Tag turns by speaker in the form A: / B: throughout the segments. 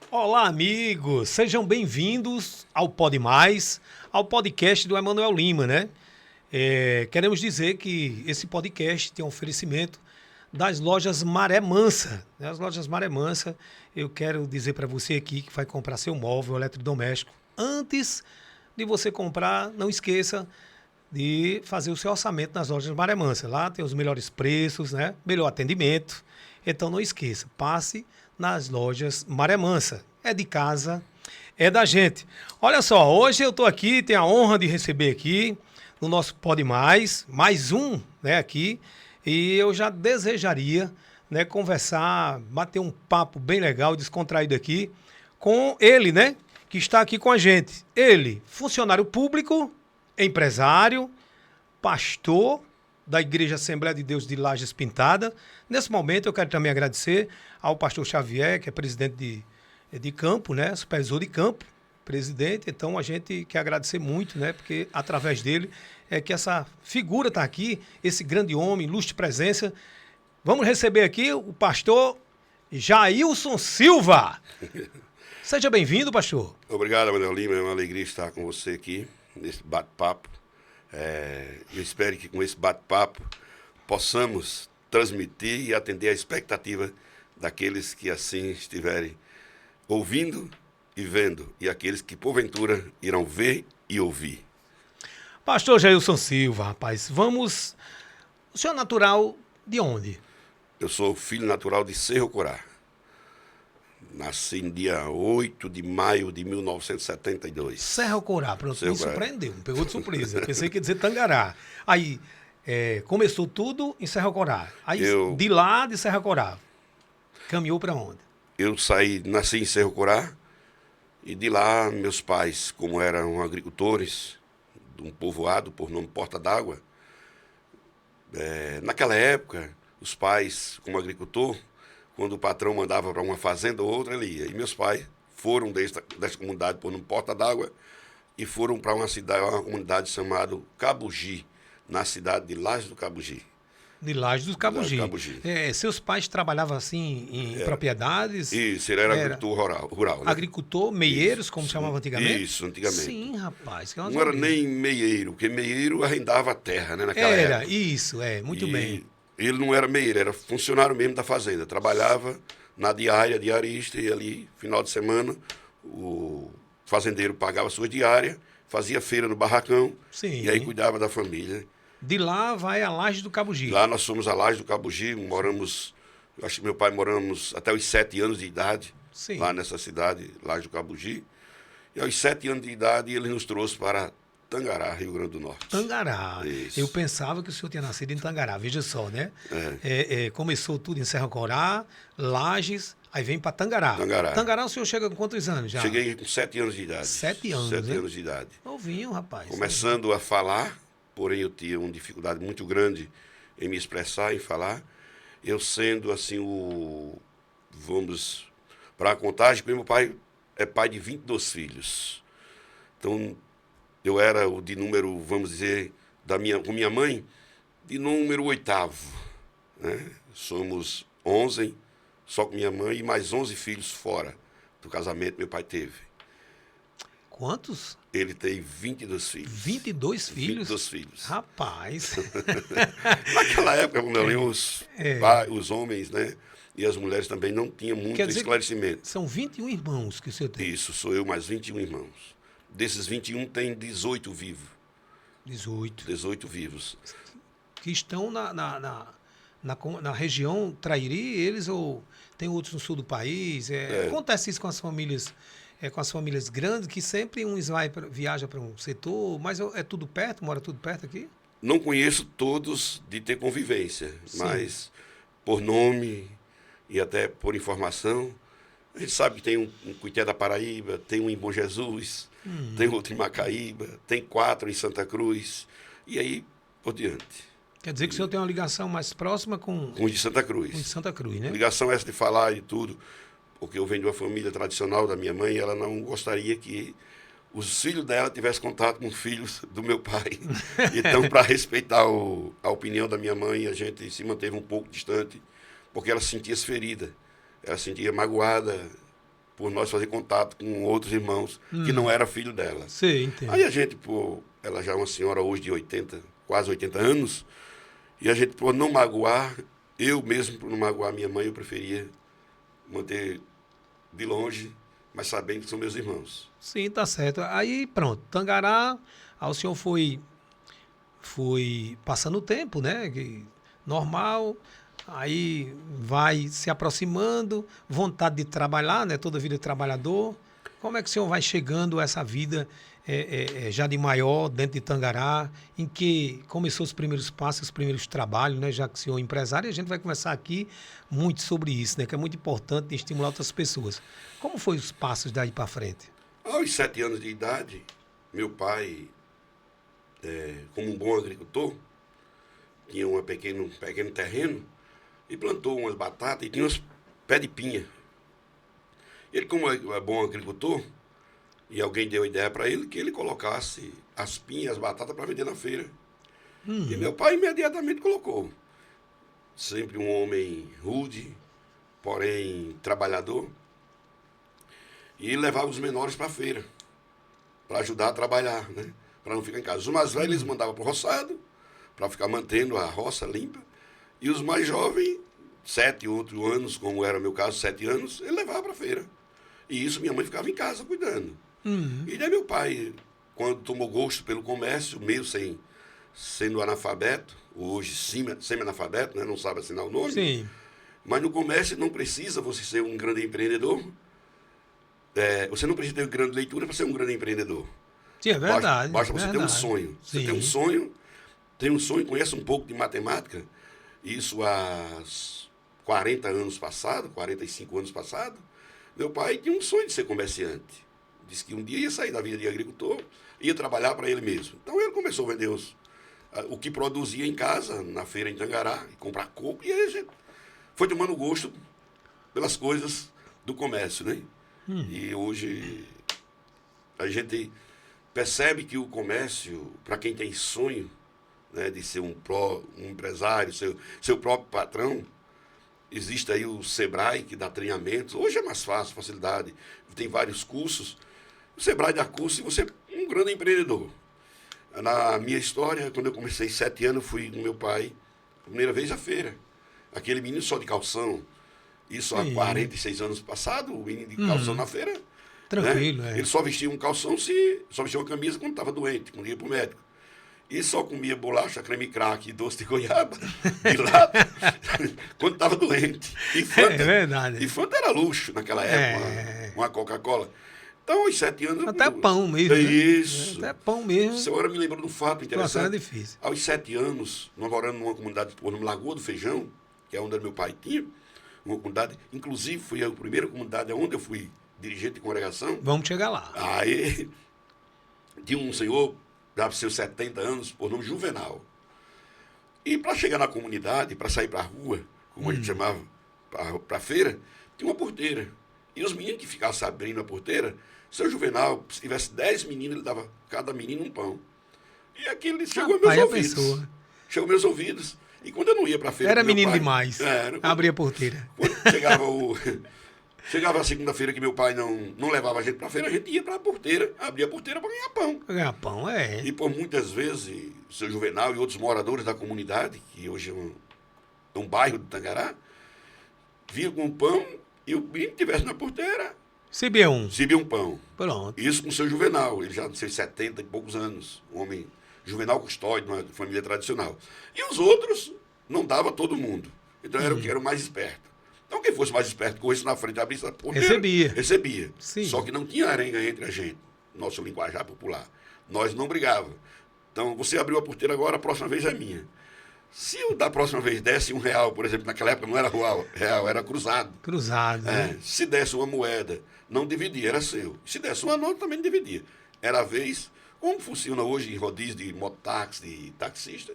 A: Olá, amigos! Sejam bem-vindos ao Pode Mais, ao podcast do Emanuel Lima, né? Queremos dizer que esse podcast tem um oferecimento das lojas Maré Mansa, né? As lojas Maré Mansa, eu quero dizer para você aqui que vai comprar seu móvel eletrodoméstico, antes de você comprar, não esqueça de fazer o seu orçamento nas lojas Maré Mansa. Lá tem os melhores preços, né? Melhor atendimento. Então não esqueça, passe nas lojas Maré Mansa. É de casa, é da gente. Olha só, hoje eu estou aqui, tenho a honra de receber aqui no nosso Pode mais um, né, aqui. E eu já desejaria, né, conversar, bater um papo bem legal, descontraído aqui com ele, né, que está aqui com a gente. Ele, funcionário público, empresário, pastor da Igreja Assembleia de Deus de Lajes Pintada. Nesse momento eu quero também agradecer ao pastor Xavier, que é presidente de campo, né? Supervisor de campo, presidente. Então a gente quer agradecer muito, né? Porque através dele é que essa figura está aqui, esse grande homem, ilustre presença. Vamos receber aqui o pastor Jailson Silva. Seja bem-vindo, pastor.
B: Obrigado, Emanuel Lima. É uma alegria estar com você aqui nesse bate-papo. Eu espero que com esse bate-papo possamos transmitir e atender a expectativa daqueles que assim estiverem ouvindo e vendo, e aqueles que porventura irão ver e ouvir.
A: Pastor Jailson Silva, rapaz, vamos... O senhor é natural de onde?
B: Eu sou filho natural de Cerro Corá. Nasci no dia 8 de maio de 1972.
A: Serra Corá, pronto,
B: Cerro
A: me
B: Corá.
A: surpreendeu, me pegou de surpresa. Pensei que ia dizer Tangará. Aí, começou tudo em Serra Corá. Aí, de lá de Serra Corá, caminhou para onde?
B: Eu nasci em Cerro Corá, e de lá meus pais, como eram agricultores de um povoado por nome Porta d'Água, naquela época, os pais, como agricultor, quando o patrão mandava para uma fazenda ou outra, ele ia. E meus pais foram desta comunidade por nome Porta d'Água e foram para uma comunidade chamada Cabugi, na cidade de Lajes do Cabugi.
A: De Lajes do Cabugi. Seus pais trabalhavam assim em propriedades?
B: Isso, ele era agricultor rural, né?
A: Agricultor, meieiros, como chamavam antigamente?
B: Isso, antigamente.
A: Sim, rapaz. Que
B: não era nem meieiro, porque meieiro arrendava a terra, né, naquela época.
A: Isso, muito bem.
B: Ele não era meieiro, era funcionário mesmo da fazenda. Trabalhava na diarista, e ali, final de semana, o fazendeiro pagava sua diária, fazia feira no barracão.
A: Sim.
B: E aí cuidava da família.
A: De lá vai a Laje do Cabugi.
B: Lá nós fomos a Laje do Cabugi, moramos, eu acho que meu pai moramos até os 7 anos de idade. Sim. Lá nessa cidade, Laje do Cabugi. E aos 7 anos de idade ele nos trouxe para Tangará, Rio Grande do Norte.
A: Tangará.
B: Isso.
A: Eu pensava que o senhor tinha nascido em Tangará, veja só, né? Começou tudo em Serra Corá, Lajes, aí vem para Tangará. Tangará o senhor chega com quantos anos já?
B: Cheguei com 7 anos de idade.
A: 7 anos,
B: 7 anos de idade.
A: Novinho, rapaz.
B: Começando a falar, porém eu tinha uma dificuldade muito grande em me expressar, em falar. Eu sendo assim vamos para a contagem, porque meu pai é pai de 22 filhos. Então, eu era o de número, vamos dizer, com minha mãe, de número 8º. Né? Somos 11, só com minha mãe, e mais 11 filhos fora do casamento que meu pai teve.
A: Quantos?
B: Ele tem 22 filhos.
A: 22 filhos?
B: 22 filhos.
A: Rapaz!
B: Naquela época, os homens, né, e as mulheres também não tinham muito esclarecimento.
A: São 21 irmãos que o senhor tem?
B: Isso, sou eu mais 21 irmãos. Desses 21, tem 18 vivos. 18 vivos.
A: Que estão na região Trairi, eles ou tem outros no sul do país? Acontece isso com as famílias grandes, que sempre uns viaja para um setor, mas é tudo perto, mora tudo perto aqui?
B: Não conheço todos de ter convivência, sim, mas por nome e até por informação, a gente sabe que tem um Cuité da Paraíba, tem um em Bom Jesus, tem outro em Macaíba, tem 4 em Santa Cruz, e aí por diante.
A: Quer dizer que o senhor tem uma ligação mais próxima com
B: os de Santa Cruz.
A: Com os de Santa Cruz, né?
B: Ligação essa de falar e tudo, porque eu venho de uma família tradicional da minha mãe, e ela não gostaria que os filhos dela tivessem contato com os filhos do meu pai. Então, para respeitar a opinião da minha mãe, a gente se manteve um pouco distante, porque ela sentia-se ferida, ela se sentia magoada por nós fazer contato com outros irmãos que não era filho dela.
A: Sim, entendo.
B: Aí a gente, ela já é uma senhora hoje de 80, quase 80 anos, e a gente, por não magoar, eu mesmo, por não magoar minha mãe, eu preferia manter de longe, mas sabendo que são meus irmãos.
A: Sim, tá certo. Aí, pronto, Tangará, aí o senhor foi passando o tempo, né? Normal, aí vai se aproximando, vontade de trabalhar, né? Toda vida de trabalhador. Como é que o senhor vai chegando a essa vida já de maior, dentro de Tangará, em que começou os primeiros passos, os primeiros trabalhos, né? Já que o senhor é empresário, e a gente vai conversar aqui muito sobre isso, né? Que é muito importante de estimular outras pessoas. Como foi os passos daí para frente?
B: Aos 7 anos de idade, meu pai, como um bom agricultor, tinha um pequeno terreno e plantou umas batatas e tinha uns pés de pinha. Ele, como é bom agricultor, e alguém deu a ideia para ele que ele colocasse as pinhas, as batatas para vender na feira. E meu pai imediatamente colocou. Sempre um homem rude, porém trabalhador. E ele levava os menores para a feira, para ajudar a trabalhar, né? Para não ficar em casa. Os mais velhos eles mandavam para o roçado, para ficar mantendo a roça limpa. E os mais jovens, 7, 8 anos, como era o meu caso, 7 anos, ele levava para a feira. E isso minha mãe ficava em casa cuidando. E daí meu pai, quando tomou gosto pelo comércio, meio sendo analfabeto, hoje semi-analfabeto, né? Não sabe assinar o nome.
A: Sim.
B: Mas no comércio não precisa você ser um grande empreendedor. Você não precisa ter grande leitura para ser um grande empreendedor.
A: Sim, é verdade.
B: Basta você ter um
A: verdade.
B: sonho. Você
A: Sim.
B: tem um sonho, conhece um pouco de matemática. Isso há 40 anos passados, 45 anos passados. Meu pai tinha um sonho de ser comerciante. Disse que um dia ia sair da vida de agricultor, ia trabalhar para ele mesmo. Então ele começou a vender o que produzia em casa, na feira em Tangará, e comprar coco, e aí a gente foi tomando gosto pelas coisas do comércio, né? E hoje a gente percebe que o comércio, para quem tem sonho, né, de ser um empresário, seu próprio patrão, existe aí o Sebrae, que dá treinamentos. Hoje é mais fácil, facilidade. Tem vários cursos. O Sebrae dá curso e você é um grande empreendedor. Na minha história, quando eu comecei 7 anos, fui com meu pai, a primeira vez à feira. Aquele menino só de calção. Isso há 46 anos passado, o menino de calção na feira.
A: Tranquilo,
B: né? Ele só vestia um calção, só vestia uma camisa quando estava doente, quando ia para o médico. E só comia bolacha, creme crack e doce de goiaba de lata quando estava doente. E Fanta,
A: É verdade.
B: E Fanta era luxo naquela época, uma Coca-Cola. Então, aos 7 anos...
A: Até pão mesmo.
B: É
A: né?
B: isso.
A: Até pão mesmo.
B: A senhora me lembrou de um fato interessante.
A: Era difícil.
B: Aos 7 anos, nós morando numa comunidade por nome Lagoa do Feijão, que é onde meu pai tinha, uma comunidade, inclusive foi a primeira comunidade onde eu fui dirigente de congregação.
A: Vamos chegar lá.
B: Aí tinha um senhor, já seus 70 anos, por nome Juvenal. E para chegar na comunidade, para sair para a rua, como a gente chamava, para a feira, tinha uma porteira. E os meninos que ficavam abrindo a porteira, seu Juvenal, se tivesse 10 meninos, ele dava cada menino um pão. E aquilo chegou aos meus ouvidos. Chegou aos meus ouvidos. E quando eu não ia para a feira...
A: Era menino demais. Abria a porteira.
B: Quando chegava a segunda-feira que meu pai não levava a gente para a feira, a gente ia para a porteira, abria a porteira para ganhar pão.
A: Ganhar pão,
B: E por muitas vezes, o seu Juvenal e outros moradores da comunidade, que hoje é um bairro de Tangará, vinham com pão e o menino que estivesse na porteira...
A: Recebia
B: um pão.
A: Pronto.
B: Isso com o seu Juvenal, ele já tem 70 e poucos anos, um homem... Juvenal Custódio, uma família tradicional. E os outros não dava a todo mundo. Então era o que era o mais esperto. Então quem fosse mais esperto, corresse na frente, abrisse a porteira, recebia.
A: Sim.
B: Só que não tinha arenga entre a gente, nosso linguajar popular. Nós não brigávamos. Então você abriu a porteira agora, a próxima vez é minha. Se o da próxima vez desse R$1, por exemplo, naquela época não era real, era cruzado.
A: Cruzado. Né?
B: Se desse uma moeda, não dividia, era seu. Se desse uma nota, também não dividia. Era a vez... Como funciona hoje em rodízio de mototáxi, de taxista.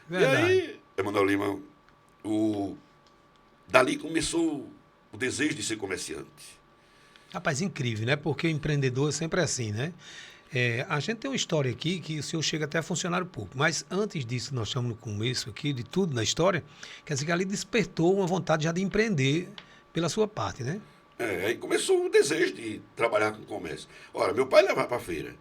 A: Verdade.
B: E aí, Emanuel Lima, dali começou o desejo de ser comerciante.
A: Rapaz, incrível, né? Porque o empreendedor é sempre assim, né? A gente tem uma história aqui que o senhor chega até a funcionário público, mas antes disso, nós estamos no começo aqui de tudo na história, quer dizer que ali despertou uma vontade já de empreender pela sua parte, né?
B: Aí começou o desejo de trabalhar com comércio. Ora, meu pai levava para a feira.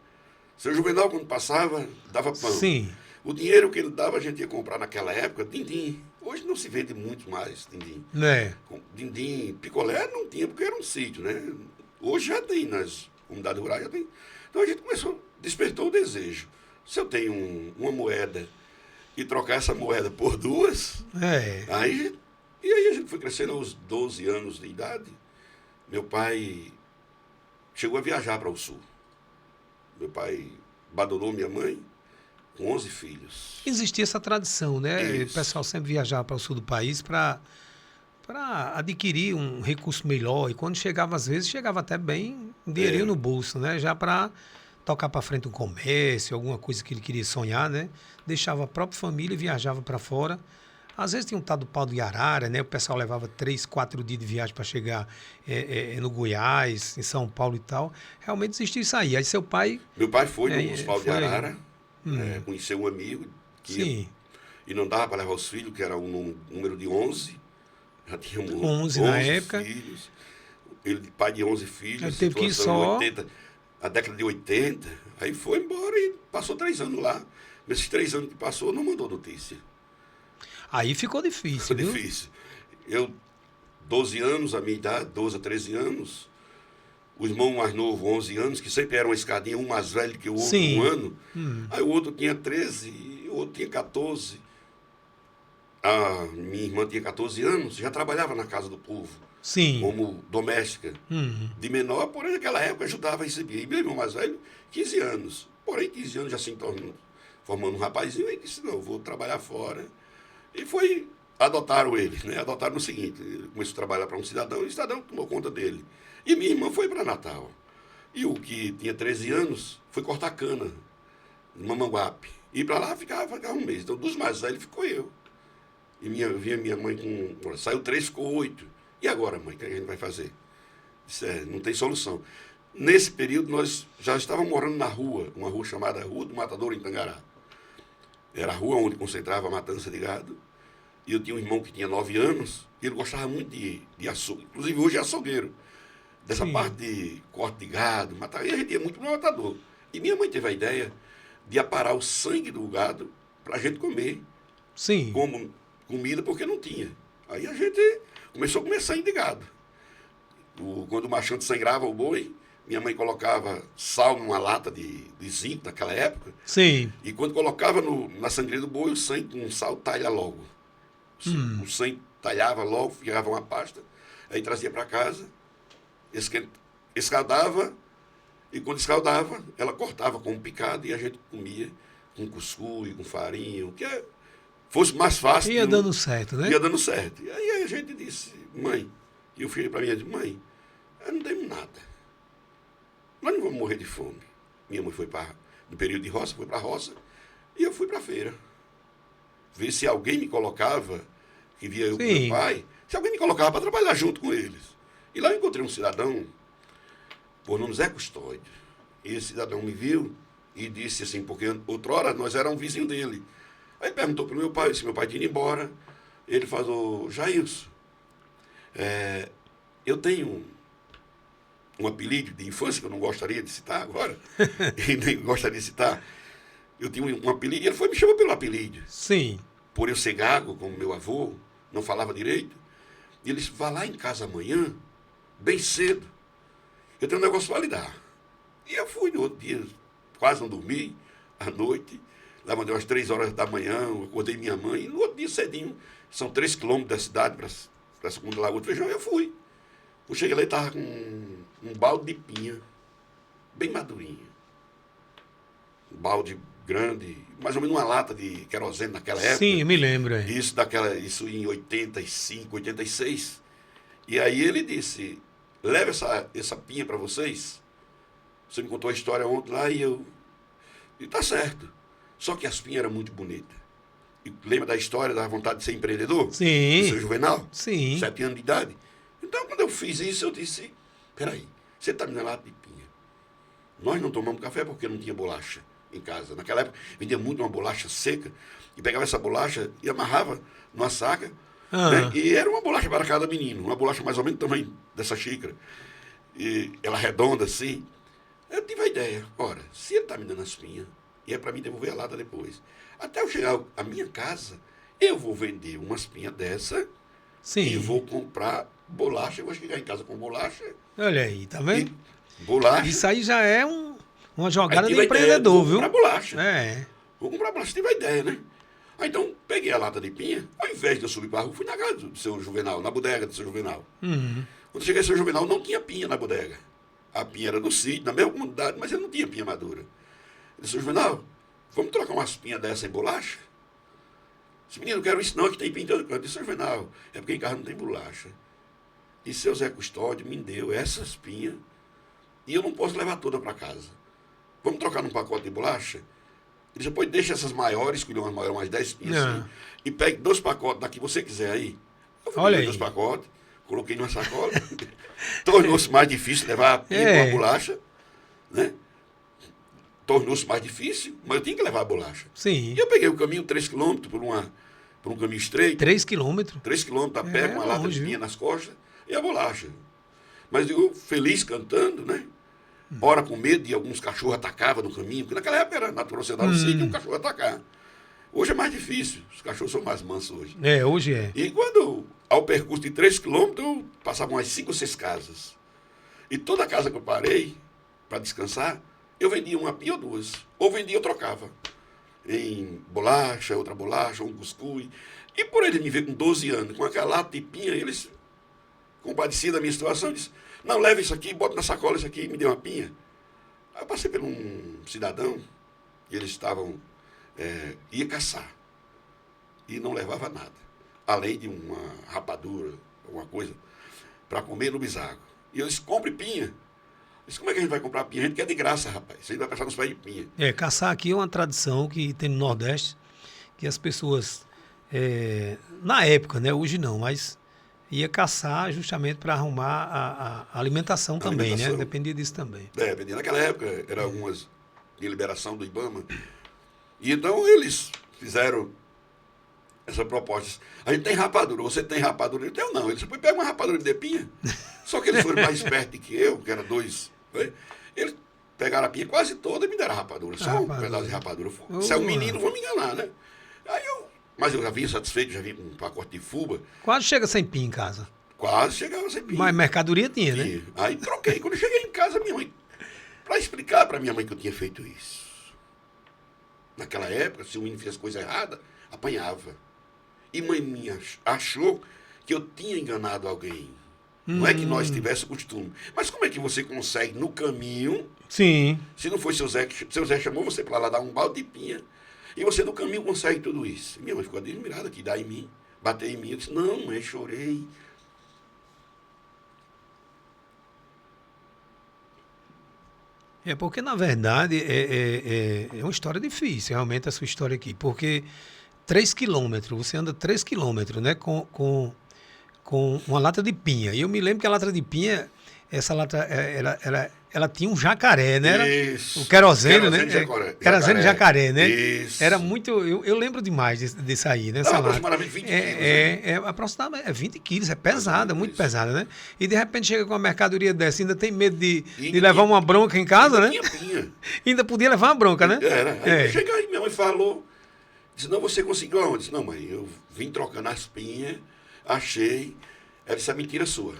B: Seu Juvenal, quando passava, dava pão.
A: Sim,
B: O dinheiro que ele dava, a gente ia comprar naquela época, din-din. Hoje não se vende muito mais din-din.
A: né?
B: Din-din, picolé não tinha, porque era um sítio, né? Hoje já tem, nas comunidades rurais já tem. Então a gente despertou o desejo. Se eu tenho uma moeda e trocar essa moeda por duas,
A: É.
B: e aí a gente foi crescendo aos 12 anos de idade. Meu pai chegou a viajar para o sul. Meu pai abandonou minha mãe com 11 filhos.
A: Existia essa tradição, né? O
B: Isso.
A: pessoal sempre viajava para o sul do país para adquirir um recurso melhor. E quando chegava, às vezes, chegava até bem um dinheirinho no bolso, né? Já para tocar para frente um comércio, alguma coisa que ele queria sonhar, né? Deixava a própria família e viajava para fora. Às vezes tinha um tal do pau de arara, né? O pessoal levava 3, 4 dias de viagem para chegar no Goiás, em São Paulo e tal. Realmente existia isso aí. Aí seu pai...
B: Meu pai foi no pau de
A: foi.
B: arara, conheceu um amigo que
A: Sim,
B: e não dava para levar os filhos, que era um número de 11. Já tinha
A: 11 na época.
B: filhos. Ele, pai de 11 filhos,
A: Ele teve que ir
B: situação
A: só...
B: 80, a década de 80. Aí foi embora e passou 3 anos lá. Nesses 3 anos que passou, não mandou notícia.
A: Aí ficou difícil,
B: Foi
A: viu?
B: difícil. Eu, 12 anos, a minha idade, 12 a 13 anos, o irmão mais novo, 11 anos, que sempre era uma escadinha, um mais velho que o outro,
A: Sim.
B: um ano. Aí o outro tinha 13, e o outro tinha 14. A minha irmã tinha 14 anos, já trabalhava na casa do povo,
A: Sim.
B: como doméstica. De menor, porém, naquela época ajudava a receber. E meu irmão mais velho, 15 anos. Porém, 15 anos já se formando um rapazinho, ele disse, não, eu vou trabalhar fora. E adotaram ele, né? Adotaram no seguinte, ele começou a trabalhar para um cidadão, e o cidadão tomou conta dele. E minha irmã foi para Natal. E o que tinha 13 anos foi cortar cana, em Mamanguape. E para lá ficava um mês. Então, dos mais velhos ficou eu. E vinha minha mãe com... Saiu 3, ficou 8. E agora, mãe, o que a gente vai fazer? Disse, não tem solução. Nesse período, nós já estávamos morando na rua, uma rua chamada Rua do Matador, em Tangará. Era a rua onde concentrava a matança de gado. E eu tinha um irmão que tinha 9 anos, e ele gostava muito de açougue. Inclusive, hoje é açougueiro. Dessa
A: Sim.
B: parte de corte de gado, matar. E a gente ia muito para o matador. E minha mãe teve a ideia de aparar o sangue do gado para a gente comer
A: Sim.
B: como comida, porque não tinha. Aí a gente começou a comer sangue de gado. Quando o machante sangrava o boi, minha mãe colocava sal numa lata de zinco naquela época.
A: Sim.
B: E quando colocava na sangria do boi, o sangue com sal talha logo. O sangue talhava logo, ficava uma pasta. Aí trazia para casa, escaldava, e quando escaldava, ela cortava com um picado e a gente comia com cuscuz, com farinha, o que fosse mais fácil.
A: Ia dando certo, né?
B: Ia dando certo. E aí a gente disse, mãe, e o filho para mim disse, mãe, não temos nada. Nós não vamos morrer de fome. Minha mãe foi no período de roça, foi para a roça, e eu fui para a feira. Ver se alguém me colocava, que via eu com meu pai, se alguém me colocava para trabalhar junto com eles. E lá eu encontrei um cidadão, por nome Zé Custódio. E esse cidadão me viu e disse assim, porque outrora nós éramos vizinhos dele. Aí perguntou para o meu pai, se meu pai tinha ido embora. Ele falou, Jailson, eu tenho um apelido de infância que eu não gostaria de citar agora, e nem gostaria de citar. Eu tinha um apelido, e ele me chamou pelo apelido.
A: Sim.
B: Por eu ser gago, como meu avô, não falava direito. E ele disse, vá lá em casa amanhã, bem cedo. Eu tenho um negócio para lhe dar. E eu fui no outro dia, quase não dormi, à noite. Levantei umas 3 horas da manhã, eu acordei minha mãe. E no outro dia cedinho, são 3 quilômetros da cidade para a segunda Lagoa do Feijão, e eu fui. Eu cheguei lá e estava com um balde de pinha, bem madurinha. Um balde grande, mais ou menos uma lata de querosene naquela época.
A: Sim, eu me lembro.
B: Isso em 85, 86. E aí ele disse, leva essa pinha para vocês. Você me contou a história ontem lá e tá certo. Só que as pinhas eram muito bonitas. E lembra da história da vontade de ser empreendedor?
A: Sim.
B: Do seu Juvenal?
A: Sim.
B: 7 anos de idade. Então, quando eu fiz isso, eu disse, peraí, você está me dando lata de pinha. Nós não tomamos café porque não tinha bolacha em casa. Naquela época, vendia muito uma bolacha seca, e pegava essa bolacha e amarrava numa saca,
A: Ah,
B: E era uma bolacha para cada menino, uma bolacha mais ou menos do tamanho dessa xícara. E ela redonda assim. Eu tive a ideia, ora, se ele está me dando a espinha, e é para mim devolver a lata depois, até eu chegar à minha casa, eu vou vender uma espinha dessa e
A: sim.
B: vou comprar bolacha, eu vou chegar em casa com bolacha,
A: Olha aí, tá
B: e
A: vendo?
B: bolacha,
A: Isso aí já é uma
B: aí
A: jogada de
B: tive a ideia,
A: empreendedor,
B: vou
A: viu?
B: comprar bolacha.
A: É.
B: Vou comprar bolacha, tive a ideia, né? Aí então, peguei a lata de pinha, ao invés de eu subir para a rua, fui na casa do seu Juvenal, na bodega do seu Juvenal.
A: Uhum.
B: Quando eu cheguei ao seu Juvenal, não tinha pinha na bodega. A pinha era do sítio, na mesma comunidade, mas ele não tinha pinha madura. Ele disse, seu Juvenal, vamos trocar umas pinhas dessa em bolacha? Esse menino, não quero isso não, que tem pinha em todo canto. Eu disse, seu Juvenal, é porque em casa não tem bolacha. E seu Zé Custódio me deu essas pinhas e eu não posso levar toda para casa. Vamos trocar num pacote de bolacha? Ele disse, depois deixa essas maiores, escolheu umas maiores, umas 10 pinhas assim, e pegue 2 pacotes da que você quiser aí. Eu fui
A: Olha
B: peguei
A: aí.
B: 2 pacotes, coloquei numa sacola, tornou-se mais difícil levar a pinha com a bolacha, né? Tornou-se mais difícil, mas eu tinha que levar a bolacha.
A: Sim.
B: E eu peguei o caminho 3 quilômetros por um caminho estreito,
A: 3 quilômetros.
B: 3 quilômetros a pé, com uma lata de
A: longe,
B: pinha
A: viu?
B: nas costas e a bolacha. Mas eu feliz cantando, né? Ora com medo de alguns cachorros atacavam no caminho, porque naquela época era natural você dar no sítio e um cachorro atacar. Hoje é mais difícil, os cachorros são mais mansos hoje.
A: É, hoje é.
B: E quando, ao percurso de 3 quilômetros, eu passava umas 5 ou 6 casas. E toda casa que eu parei para descansar, eu vendia uma pinha ou 2. Ou vendia ou trocava. Em bolacha, outra bolacha, um cuscuz. E por ele me ver com 12 anos, com aquela lata de pinha, eles, compadecidos da minha situação, disse, não, leva isso aqui, bota na sacola isso aqui e me dê uma pinha. Aí eu passei por um cidadão, e eles estavam, ia caçar. E não levava nada. Além de uma rapadura, alguma coisa, para comer no bisago. E eu disse, compre pinha. Eu disse, como é que a gente vai comprar pinha? A gente quer de graça, rapaz. Você vai passar nos pés de pinha.
A: É, caçar aqui é uma tradição que tem no Nordeste, que as pessoas, na época, né? Hoje não, mas ia caçar justamente para arrumar a alimentação também, né?
B: Alimentação.
A: Dependia disso também.
B: Naquela época, era algumas de liberação do IBAMA. E então eles fizeram essa proposta. A gente tem rapadura, você tem rapadura? Eu tenho não. Eles depois pega uma rapadura de pinha. Só que eles foram mais espertos que eu, que era 2. Né? Eles pegaram a pinha quase toda e me deram a rapadura. Só um pedaço de rapadura. Se é um menino, vou me enganar, né? Mas eu já vim satisfeito, já vim com um pacote de fuba.
A: Quase chega sem pinha em casa.
B: Quase chegava sem pinha.
A: Mas mercadoria tinha, né?
B: E aí troquei. Quando eu cheguei em casa, minha mãe, para explicar para minha mãe que eu tinha feito isso. Naquela época, se o menino fizesse coisa errada, apanhava. E mãe minha achou que eu tinha enganado alguém. Não é que nós tivéssemos costume. Mas como é que você consegue, no caminho,
A: Sim.
B: se não foi seu Zé chamou você para lá dar um balde de pinha, e você no caminho consegue tudo isso. Minha mãe ficou admirada que dá em mim, bateu em mim. Eu disse, não, mãe, chorei.
A: É porque, na verdade, é uma história difícil, realmente, a sua história aqui. Porque 3 quilômetros, você anda 3 quilômetros, né? Com uma lata de pinha. E eu me lembro que a lata de pinha, essa lata, ela tinha um jacaré, né? Era
B: Isso.
A: o querosene, né?
B: Querosene
A: Jacaré, né?
B: Isso.
A: Era muito... Eu lembro demais disso aí, né?
B: Dava
A: Essa lata.
B: aproximadamente 20 quilos.
A: Aproximadamente 20 quilos, é pesada, muito pesada, né? E de repente chega com uma mercadoria dessa, ainda tem medo de levar uma bronca em casa, né?
B: Tinha pinha.
A: Ainda podia levar uma bronca, né?
B: Era. Aí eu cheguei, minha mãe falou, disse, não, você conseguiu aonde? Eu disse, não, mãe, eu vim trocando as pinhas, achei. Ela disse, a mentira é sua.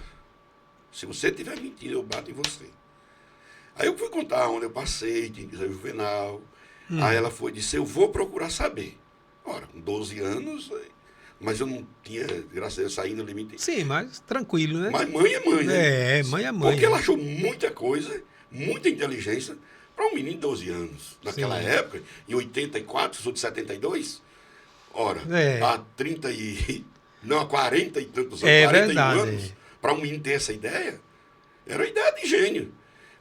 B: Se você tiver mentira, eu bato em você. Aí eu fui contar onde eu passei, tinha que dizer Juvenal. Aí ela foi e disse, eu vou procurar saber. Ora, com 12 anos, mas eu não tinha, graças a Deus, saindo do limite.
A: Sim, mas tranquilo, né?
B: Mas mãe é mãe, né?
A: Mãe é mãe.
B: Porque ela achou muita coisa, muita inteligência, para um menino de 12 anos. Naquela época, em 84, sou de 72, ora, há 30 e... Não, há 40 e tantos anos, 41
A: verdade.
B: anos, para um menino ter essa ideia, era uma ideia de gênio.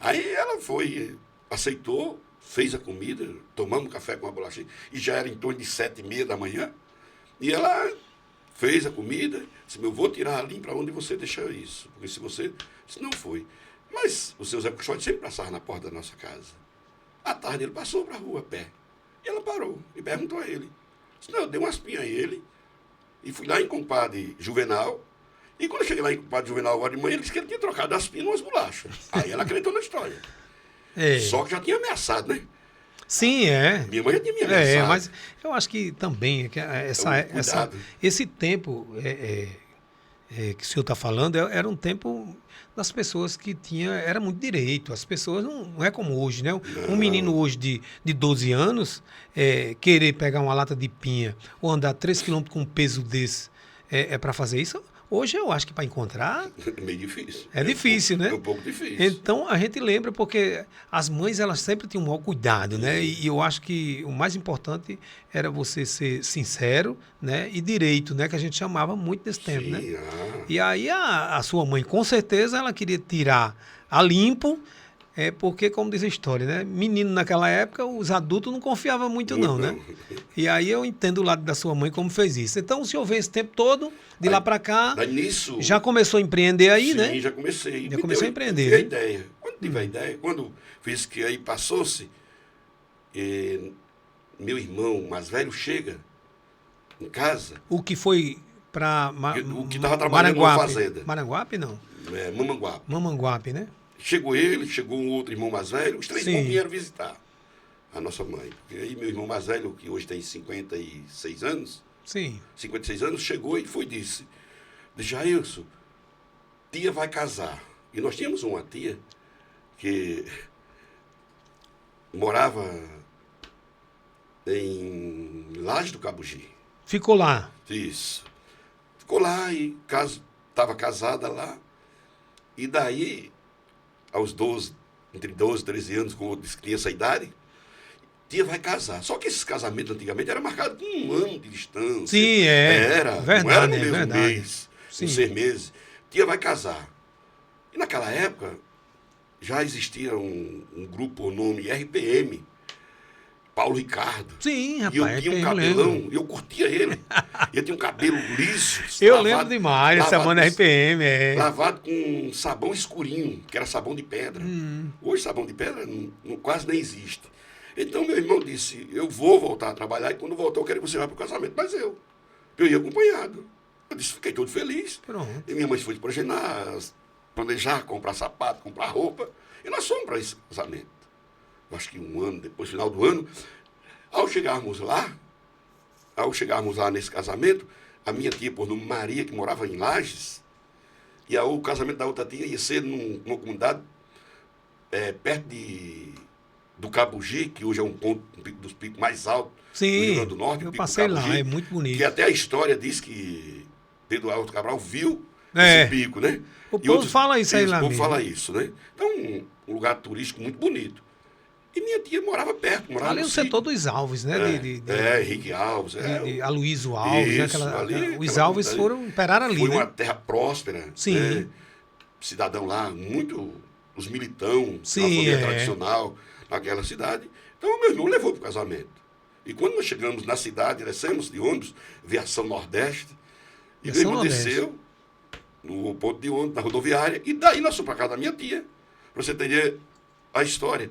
B: Aí ela foi, aceitou, fez a comida, tomamos café com a bolacha, e já era em torno de 7h30 da manhã, e ela fez a comida, disse, eu vou tirar ali para onde você deixou isso, porque se você... Disse, não foi. Mas o seu Zé Custódio sempre passava na porta da nossa casa. À tarde ele passou para a rua a pé, e ela parou, e perguntou a ele. Disse, não, eu dei umas pinhas a ele, e fui lá em compadre Juvenal. E quando eu cheguei lá em compadre Juvenal agora de manhã, ele disse que ele tinha trocado as pinas umas bolachas. Aí ela acreditou na história. Só que já tinha ameaçado, né?
A: Sim, é.
B: Minha mãe já tinha me ameaçado.
A: Mas eu acho que também esse tempo que o senhor está falando era um tempo das pessoas que era muito direito. As pessoas não é como hoje, né? Um menino hoje de 12 anos querer pegar uma lata de pinha ou andar 3 quilômetros com um peso desse para fazer isso. Hoje eu acho que para encontrar...
B: É meio difícil.
A: É difícil, né?
B: É um pouco difícil.
A: Então a gente lembra porque as mães elas sempre tinham um maior cuidado, né? E eu acho que o mais importante era você ser sincero, né? E direito, né? Que a gente chamava muito nesse tempo, né? E aí a sua mãe, com certeza, ela queria tirar a limpo, porque, como diz a história, né? Menino naquela época, os adultos não confiavam muito não, né? E aí eu entendo o lado da sua mãe como fez isso. Então o senhor veio esse tempo todo, de lá para cá,
B: nisso,
A: já começou a empreender aí,
B: sim,
A: né?
B: Sim, já comecei.
A: Já começou a empreender.
B: Tive a ideia. Quando tive a ideia, quando fiz que aí passou-se, meu irmão mais velho chega em casa.
A: O que foi para
B: o que estava trabalhando numa fazenda.
A: Maranguape, não?
B: Mamanguape.
A: Mamanguape, né?
B: Chegou um outro irmão mais velho, os 3 irmãos vieram visitar a nossa mãe. E aí meu irmão mais velho, que hoje tem 56 anos,
A: sim,
B: 56 anos, chegou e disse, Jailson, tia vai casar. E nós tínhamos uma tia que morava em Laje do Cabugi.
A: Ficou lá?
B: Isso. Ficou lá e estava casada lá. E daí, entre 12 e 13 anos, quando tinha essa idade, tia vai casar. Só que esses casamentos antigamente eram marcados com 1 ano de distância.
A: Sim,
B: Era.
A: Verdade,
B: não era no mesmo
A: verdade.
B: mês,
A: Sim.
B: em 6 meses. Tia vai casar. E naquela época, já existia um grupo, o nome RPM, Paulo Ricardo.
A: Sim, rapaz.
B: E eu tinha um cabelão, eu curtia ele. Eu tinha um cabelo liso.
A: Eu lembro demais, essa banda RPM.
B: Lavado com sabão escurinho, que era sabão de pedra. Hoje sabão de pedra quase nem existe. Então meu irmão disse, eu vou voltar a trabalhar e quando voltar eu quero que você vá para o casamento. Mas eu ia acompanhado. Eu disse, fiquei todo feliz.
A: Pronto.
B: E minha mãe foi planejar, comprar sapato, comprar roupa. E nós fomos para esse casamento. Acho que 1 ano depois, final do ano. Ao chegarmos lá nesse casamento, a minha tia, por nome Maria, que morava em Lages, e o casamento da outra tia ia ser numa comunidade perto do Cabugi, que hoje é um dos picos mais altos do Rio Grande do Norte.
A: Eu passei lá, é muito bonito.
B: Que até a história diz que Pedro Álvares Cabral viu esse pico, né?
A: O povo fala isso aí lá mesmo.
B: O povo fala isso, né? Então, um lugar turístico muito bonito. E minha tia morava perto, morava
A: ali no setor dos Alves, né?
B: Henrique Alves.
A: Aloysio Alves,
B: isso,
A: né? Os Alves imperaram ali,
B: foi
A: né?
B: uma terra próspera.
A: Sim.
B: Né? Cidadão lá, os militão,
A: sim,
B: uma família tradicional naquela cidade. Então, meu irmão levou para o casamento. E quando nós chegamos na cidade, descemos de ônibus, Viação Nordeste, e meu irmão desceu no ponto de ônibus, na rodoviária, e daí nós fomos para casa da minha tia, para você entender a história.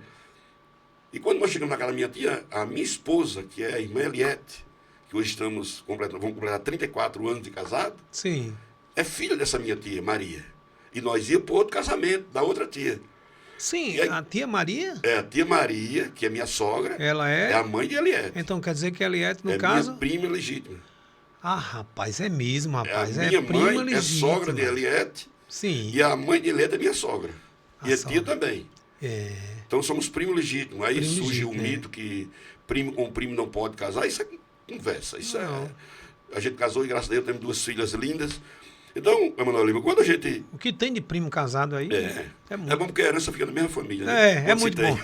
B: E quando nós chegamos na casa da minha tia, a minha esposa, que é a irmã Eliette, que hoje vamos completar 34 anos de casado,
A: sim,
B: é filha dessa minha tia, Maria. E nós íamos para outro casamento, da outra tia.
A: Sim, aí, a tia Maria?
B: É, a tia Maria, que é minha sogra.
A: Ela
B: é a mãe de Eliette.
A: Então quer dizer que Eliette, no caso...
B: minha prima legítima.
A: Ah, rapaz, é mesmo, rapaz.
B: Minha
A: prima
B: mãe
A: legítima.
B: É sogra de Eliette.
A: Sim.
B: E a mãe de Eliette é minha sogra. E a tia também. Então somos primos legítimos. Aí surge o mito que primo com primo não pode casar. Isso é conversa. Isso a gente casou e graças a Deus temos 2 filhas lindas. Então, Emanuel Lima, quando a gente...
A: O que tem de primo casado aí
B: é bom porque a herança fica na mesma família.
A: Né? É muito bom.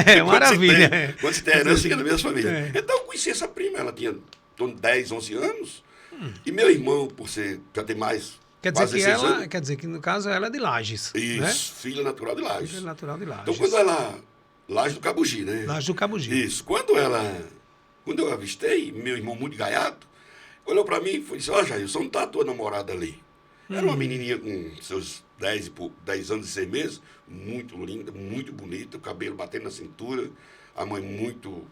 A: É maravilha.
B: Quando você tem a herança, fica na mesma família. Então eu conheci essa prima, ela tinha 10, 11 anos. E meu irmão, por já ter mais...
A: Quer dizer que no caso ela é de Lages.
B: Isso,
A: né?
B: Filha natural de Lages.
A: Filha natural de Lages.
B: Então quando ela... Lages do Cabugi, né?
A: Lages do Cabugi.
B: Isso. Quando eu avistei, meu irmão muito gaiato, olhou para mim e disse, Jailson, não tá a tua namorada ali? Era uma menininha com seus 10 anos e 6 meses, muito linda, muito bonita, o cabelo batendo na cintura, a mãe muito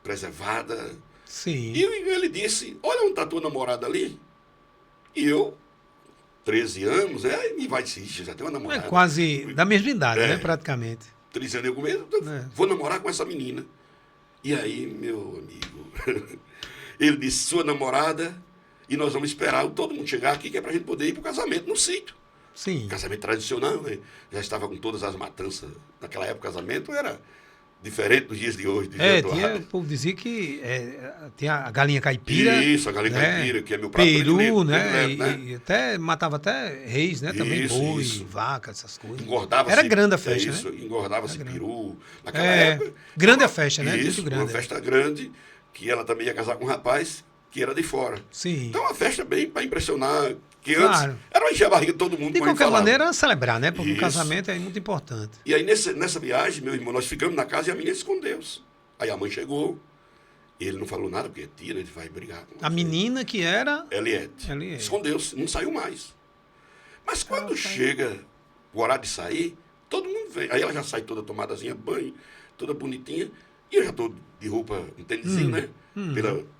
B: preservada,
A: Sim.
B: E ele disse, olha onde está a tua namorada ali. E eu, 13 anos, me vai dizer, já tem uma
A: É
B: namorada.
A: quase da mesma idade, né?
B: É.
A: Praticamente.
B: 13 anos eu comigo,
A: É.
B: vou namorar com essa menina. E aí, meu amigo, ele disse, sua namorada, e nós vamos esperar todo mundo chegar aqui, que é pra gente poder ir pro casamento no sítio.
A: Sim.
B: Casamento tradicional, né? Já estava com todas as matanças. Naquela época, o casamento era diferente dos dias de hoje, de
A: O povo dizia que tinha a galinha caipira.
B: Isso, a galinha
A: né?
B: caipira, que é meu prato
A: Peru,
B: predileto,
A: né?
B: né?
A: E até matava até reis, né? Também boi,
B: Isso.
A: vaca, essas coisas.
B: Engordava-se.
A: Era grande a festa,
B: isso,
A: né?
B: engordava-se
A: Era grande.
B: peru. Naquela época.
A: Grande a festa, né?
B: Isso,
A: Muito grande.
B: uma festa grande, que ela também ia casar com um rapaz que era de fora.
A: Sim.
B: Então, uma festa bem para impressionar, que
A: Claro.
B: antes era encher a barriga de todo mundo.
A: De
B: como a gente
A: qualquer
B: falava.
A: maneira, celebrar, né? Porque o
B: Isso.
A: casamento é muito importante.
B: E aí, nessa viagem, meu irmão, nós ficamos na casa e a menina escondeu-se. Aí a mãe chegou, ele não falou nada, porque é tia, né? Ele vai brigar com
A: A menina que era.
B: Eliette. Escondeu-se, não saiu mais. Mas quando chega o horário de sair, todo mundo vem. Aí ela já sai toda tomadazinha, banho, toda bonitinha. E eu já estou de roupa, um tênisinho, né?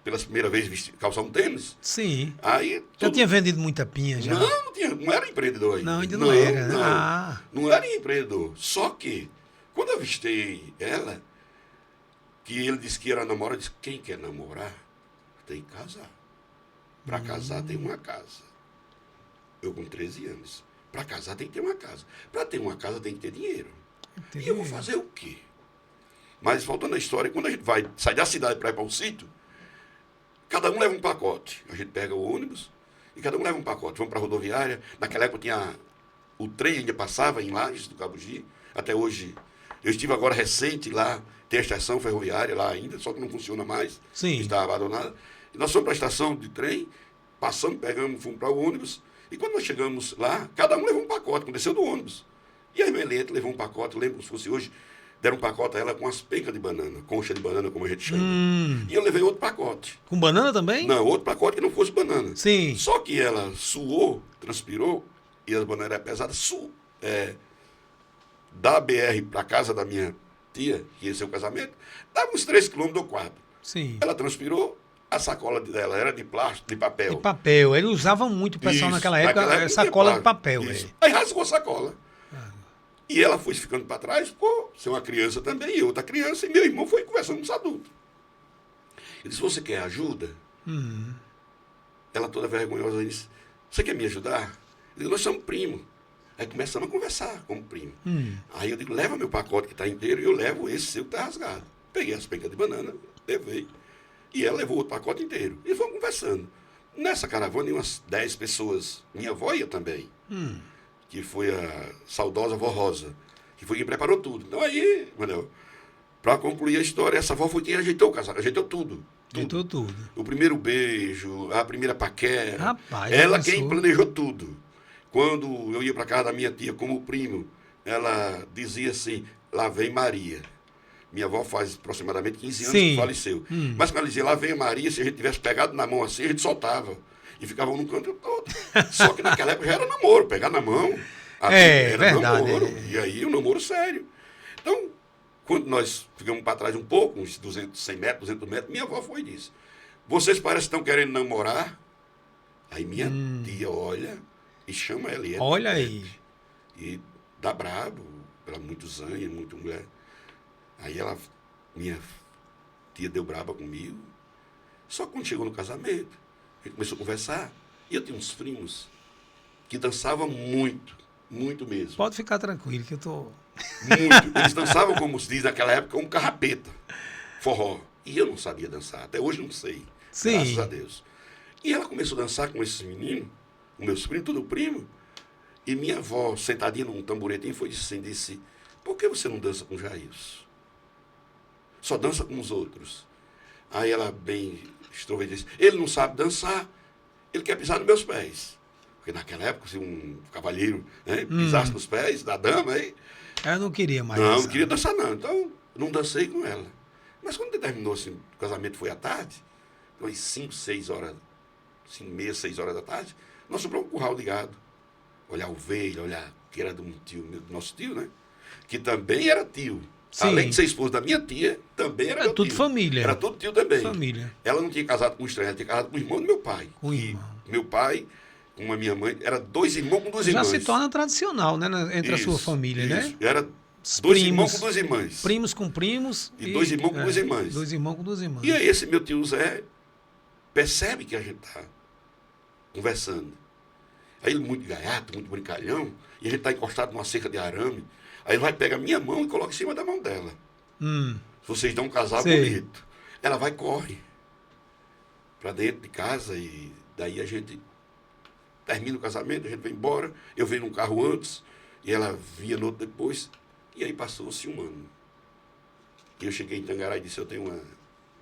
B: Pela primeira vez calçar um tênis.
A: Sim.
B: Aí,
A: Já tinha vendido muita pinha já.
B: Não era empreendedor ainda.
A: Não, ainda não era.
B: Não,
A: Ah.
B: não era empreendedor. Só que, quando eu avistei ela, que ele disse que era namorado, eu disse, quem quer namorar tem que casar. Para casar tem uma casa. Eu com 13 anos. Para casar tem que ter uma casa. Para ter uma casa tem que ter dinheiro.
A: Entendi.
B: E eu vou fazer o quê? Mas voltando à história, quando a gente sai da cidade para ir para o sítio, cada um leva um pacote. A gente pega o ônibus e cada um leva um pacote. Vamos para a rodoviária. Naquela época o trem ainda passava em Lages do Cabugi. Até hoje. Eu estive agora recente lá, tem a estação ferroviária lá ainda, só que não funciona mais.
A: Sim.
B: Está abandonada. E nós fomos para a estação de trem, passamos, pegamos, fomos para o ônibus. E quando nós chegamos lá, cada um levou um pacote, quando desceu do ônibus. E a irmã Eliette levou um pacote, eu lembro como se fosse hoje, deram um pacote a ela com as pencas de banana, concha de banana, como a gente chama. E eu levei outro pacote.
A: Com banana também?
B: Não, outro pacote que não fosse banana.
A: Sim.
B: Só que ela suou, transpirou, e as bananas eram pesadas, da BR para a casa da minha tia, que ia ser o casamento, dava uns 3 quilômetros ou 4.
A: Sim.
B: Ela transpirou, a sacola dela era de plástico, de papel.
A: De papel. Ele usava muito, o pessoal
B: Isso,
A: naquela época, sacola de papel.
B: Isso. Aí rasgou a sacola. E ela foi ficando para trás, ser uma criança também, e outra criança, e meu irmão foi conversando com os adultos. Ele disse, você quer ajuda? Ela toda vergonhosa disse, você quer me ajudar? Eu disse, nós somos primos. Aí começamos a conversar como primo. Aí eu digo, leva meu pacote que está inteiro e eu levo esse seu que está rasgado. Peguei as pencas de banana, levei. E ela levou outro pacote inteiro. E fomos conversando. Nessa caravana, umas 10 pessoas. Minha avó ia também. Que foi a saudosa avó Rosa. Que foi quem preparou tudo. Então aí, Manuel, para concluir a história, essa avó foi quem ajeitou o casamento. Ajeitou tudo.
A: Ajeitou tudo.
B: O primeiro beijo, a primeira paquera.
A: Rapaz,
B: ela quem planejou tudo. Quando eu ia para casa da minha tia como primo, ela dizia assim, lá vem Maria. Minha avó faz aproximadamente 15 anos que faleceu. Mas quando ela dizia, lá vem Maria, se a gente tivesse pegado na mão assim, a gente soltava. E ficava um no canto todo. Só que naquela época já era namoro, pegar na mão. Era
A: verdade.
B: namoro. E aí o namoro sério. Então, quando nós ficamos para trás um pouco, uns 100 metros, 200 metros, minha avó foi e disse, vocês parecem que estão querendo namorar? Aí minha tia olha e chama ela. E
A: olha aí.
B: E dá brabo, ela muito zanha, muito mulher. Aí minha tia deu braba comigo. Só que quando chegou no casamento, a gente começou a conversar. E eu tinha uns primos que dançavam muito, muito mesmo.
A: Pode ficar tranquilo que eu tô...
B: Muito. Eles dançavam, como se diz naquela época, um carrapeta, forró. E eu não sabia dançar, até hoje não sei.
A: Sim.
B: Graças a Deus. E ela começou a dançar com esses meninos, com meus primos, tudo primo. E minha avó, sentadinha num tamboretinho, foi assim, disse, por que você não dança com o Jailson? Só dança com os outros. Aí ela, bem extrovertida, disse, ele não sabe dançar, ele quer pisar nos meus pés. Porque naquela época, se um cavalheiro pisasse nos pés da dama, aí...
A: Eu não queria mais
B: Não,
A: dançar.
B: não queria dançar não. Então, não dancei com ela. Mas quando terminou, assim, o casamento foi à tarde, foi 5, 6 horas, 5, meia, 6 horas da tarde, nós fomos para um curral de gado. Olhar ovelha, olhar que era de um tio, do nosso tio, né? Que também era tio.
A: Sim.
B: Além de ser esposo da minha tia, também era meu
A: tudo
B: tio.
A: família.
B: Era tudo tio também.
A: Família.
B: Ela não tinha casado com um estranho, ela tinha casado com o irmão do meu pai.
A: Com o
B: E
A: irmão.
B: meu pai, com a minha mãe, era 2 irmãos com 2
A: Já
B: irmãs.
A: se torna tradicional, né? Entre a sua família, né?
B: Isso. Era
A: Os
B: 2
A: primos.
B: irmãos com 2 irmãs.
A: Primos com primos.
B: E 2 irmãos com 2 irmãs.
A: 2 irmãos com 2 irmãs.
B: E aí esse meu tio Zé percebe que a gente está conversando. Aí ele muito gaiato, muito brincalhão, e a gente está encostado numa cerca de arame. Aí ele vai pegar a minha mão e coloca em cima da mão dela. Vocês dão um casal
A: Sei.
B: bonito. Ela vai e corre para dentro de casa e daí a gente termina o casamento, a gente vai embora. Eu venho num carro antes e ela via no outro depois. E aí passou-se um ano. E eu cheguei em Tangará e disse, eu tenho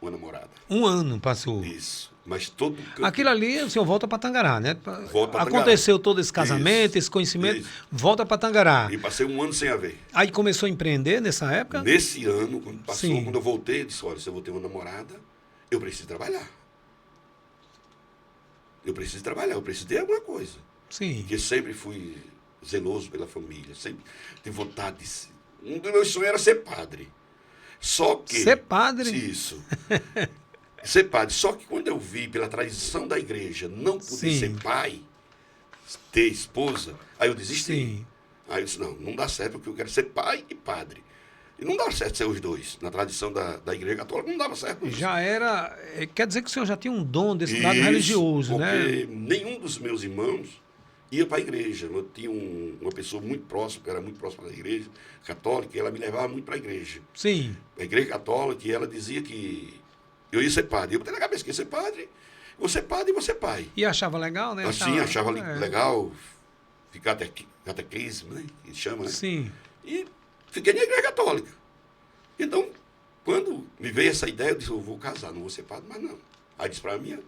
B: uma namorada.
A: 1 ano passou.
B: Isso. Mas todo canto-
A: Aquilo ali, o senhor volta para Tangará, né?
B: Volta pra
A: Aconteceu
B: Tangará.
A: todo esse casamento,
B: Isso.
A: esse conhecimento,
B: Isso.
A: volta para Tangará.
B: E passei 1 ano sem haver.
A: Aí começou a empreender nessa época?
B: Nesse ano, quando passou,
A: Sim.
B: quando eu voltei, eu disse, olha, se eu vou ter uma namorada, eu preciso trabalhar. Eu preciso trabalhar, eu preciso ter alguma coisa.
A: Sim.
B: Porque sempre fui zeloso pela família, sempre tive vontade de ser. Um dos meus sonhos era ser padre. Só que...
A: Ser padre?
B: Isso. Ser padre. Só que quando eu vi pela tradição da igreja não poder
A: Sim.
B: ser pai, ter esposa, aí eu desisti.
A: Sim.
B: Aí eu disse, não dá certo, porque eu quero ser pai e padre. E não dá certo ser os dois. Na tradição da igreja católica não dava certo isso.
A: Já era. Quer dizer que o senhor já tinha um dom desse lado
B: Isso,
A: religioso, né?
B: porque nenhum dos meus irmãos ia para a igreja. Eu tinha uma pessoa muito próxima, que era muito próxima da igreja católica, e ela me levava muito para a igreja.
A: Sim.
B: A igreja católica, e ela dizia que eu ia ser padre. Eu botei na cabeça que ia ser padre, vou ser padre e vou ser pai.
A: E achava legal, né?
B: Assim, achava
A: É.
B: legal ficar catequismo, né? Que chama, né?
A: Sim.
B: E fiquei na igreja católica. Então, quando me veio essa ideia, eu disse, eu vou casar, não vou ser padre, mas não. Aí disse para minha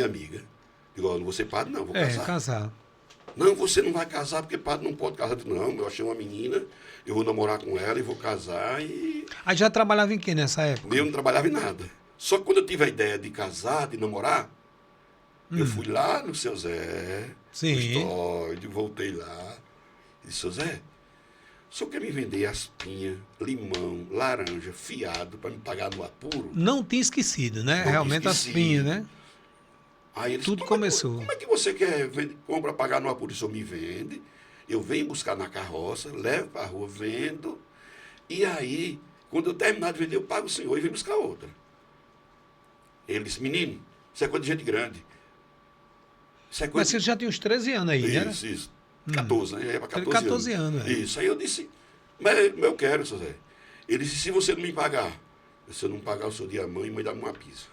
B: amiga, digo, não vou ser padre, não, vou casar.
A: Casar.
B: Não, você não vai casar porque padre não pode casar. Eu disse, não, eu achei uma menina, eu vou namorar com ela e vou casar e...
A: Aí já trabalhava em quê nessa época?
B: Eu não trabalhava em nada. Só que quando eu tive a ideia de casar, de namorar, eu fui lá no seu Zé,
A: Sim.
B: no estúdio, voltei lá, e disse, seu Zé, o senhor quer me vender aspinha, limão, laranja, fiado, para me pagar no apuro?
A: Não tinha esquecido, né?
B: Não tinha
A: Realmente as
B: esquecido.
A: pinhas, né?
B: Aí ele
A: Tudo
B: disse,
A: começou.
B: Como é que você quer compra pagar no apuro? O senhor me vende, eu venho buscar na carroça, levo para a rua, vendo, e aí, quando eu terminar de vender, eu pago o senhor e venho buscar outra. Ele disse, menino, isso é coisa de gente grande. Isso é
A: Mas
B: coisa
A: você já tinha uns 13 anos aí, né?
B: Isso. 14, né? Ia para 14,
A: 14 anos, é.
B: Isso. Aí eu disse, mas eu quero, seu Zé. Ele disse, se você não me pagar, se eu não pagar o seu dia a mãe dá-me uma pizza.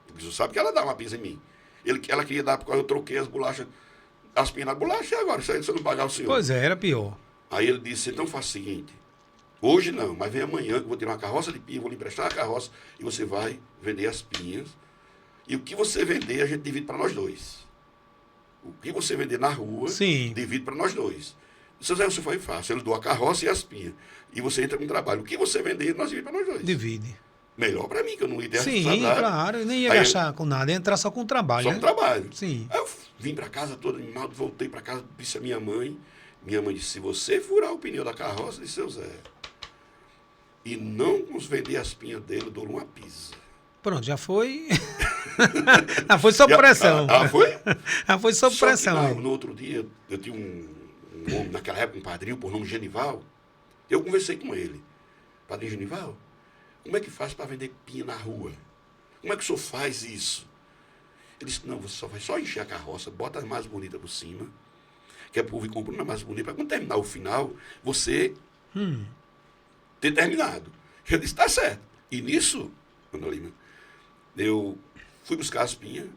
B: Porque você sabe que ela dá uma pizza em mim. Ela queria dar, porque eu troquei as bolachas, as pinhas na bolacha, e agora, se eu não pagar o senhor?
A: Pois é, era pior.
B: Aí ele disse, então faça o seguinte, hoje não, mas vem amanhã que eu vou tirar uma carroça de pinha, vou lhe emprestar a carroça e você vai vender as pinhas. E o que você vender, a gente divide para nós dois. O que você vender na rua,
A: Sim.
B: divide para nós dois. Seu Zé, você foi fácil, ele doa a carroça e as pinhas. E você entra com o trabalho. O que você vender, nós dividimos para nós dois.
A: Divide.
B: Melhor para mim, que eu não ia ter
A: Sim,
B: responsabilidade.
A: claro. Eu nem ia
B: Aí
A: gastar com nada, ia entrar só com o trabalho.
B: Só
A: né?
B: um trabalho.
A: Sim.
B: Aí eu vim para casa todo animado, voltei para casa, disse a minha mãe. Minha mãe disse, se você furar o pneu da carroça, disse, seu Zé, e não nos vender as pinhas dele, eu dou uma pizza.
A: Pronto, já foi. Já foi sob pressão.
B: Foi?
A: Já foi sob
B: Só que
A: pressão.
B: no outro dia, eu tinha um homem, naquela época, um padrinho, por nome Genival. Eu conversei com ele. Padrinho Genival, como é que faz para vender pinha na rua? Como é que o senhor faz isso? Ele disse, não, você só vai só encher a carroça, bota as mais bonitas por cima, que é o povo ir comprando a mais bonita, para quando terminar o final, você ter terminado. Eu disse, tá certo. E nisso, Ana Lima, eu fui buscar as pinhas,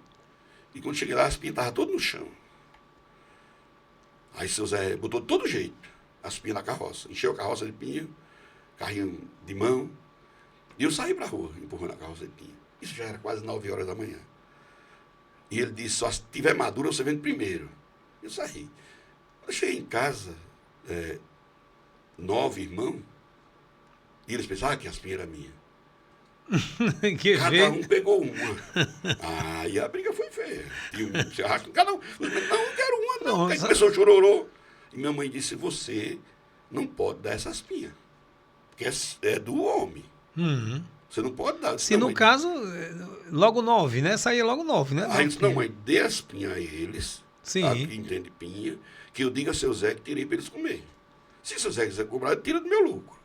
B: e quando cheguei lá, as pinhas estavam todas no chão. Aí seu Zé botou de todo jeito as pinhas na carroça. Encheu a carroça de pinha, carrinho de mão, e eu saí para a rua, empurrando a carroça de pinha. Isso já era quase 9 horas da manhã. E ele disse, só se tiver madura, você vende primeiro. Eu saí. Quando eu cheguei em casa, 9 irmãos, e eles pensavam que as pinhas eram minhas.
A: Que
B: Cada
A: ver.
B: um pegou uma. Aí a briga foi feia. E você arrasta, cada um. Não, não quero uma, não.
A: Nossa.
B: Aí começou, chororô. E minha mãe disse, você não pode dar essas pinhas. que é do homem.
A: Uhum.
B: Você não pode dar.
A: Se no caso, logo 9, né? Saía logo 9, né?
B: Aí eu disse, não, mãe, dê as pinhas a eles,
A: Sim.
B: tá, que entende pinha, que eu diga a seu Zé que tirei para eles comer. Se seu Zé quiser comprar, tira do meu lucro.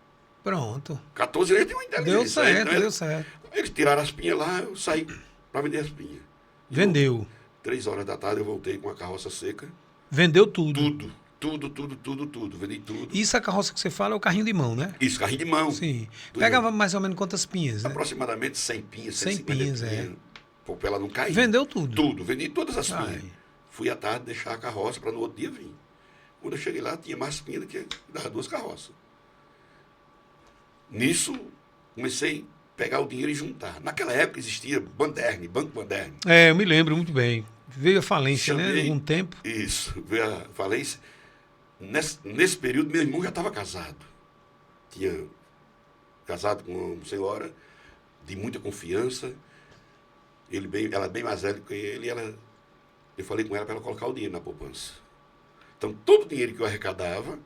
A: Pronto.
B: 14 anos tem uma inteligência.
A: Deu certo,
B: Então,
A: deu certo.
B: Eles tiraram as pinhas lá, eu saí para vender as pinhas.
A: Vendeu.
B: 3 horas da tarde eu voltei com a carroça seca.
A: Vendeu tudo.
B: Tudo. Vendi tudo.
A: Isso a carroça que você fala é o carrinho de mão, né?
B: Isso, carrinho de mão.
A: Sim. Pegava mais ou menos quantas pinhas, né?
B: Aproximadamente 100 pinhas,
A: 100
B: 150
A: pinhas, é.
B: Pô, pra ela não cair.
A: Vendeu tudo.
B: Tudo, vendi todas as
A: Ai.
B: pinhas. Fui à tarde deixar a carroça para no outro dia vir. Quando eu cheguei lá, tinha mais pinha do que dava 2 carroças. Nisso, comecei a pegar o dinheiro e juntar. Naquela época existia Banderne, Banco Banderne.
A: É, eu me lembro muito bem. Veio a falência, né?
B: Chamei-
A: Algum tempo.
B: Isso, veio a falência. Nesse período, meu irmão já estava casado. Tinha casado com uma senhora de muita confiança. Ela bem mais velha que ele. Eu falei com ela para ela colocar o dinheiro na poupança. Então, todo o dinheiro que eu arrecadava,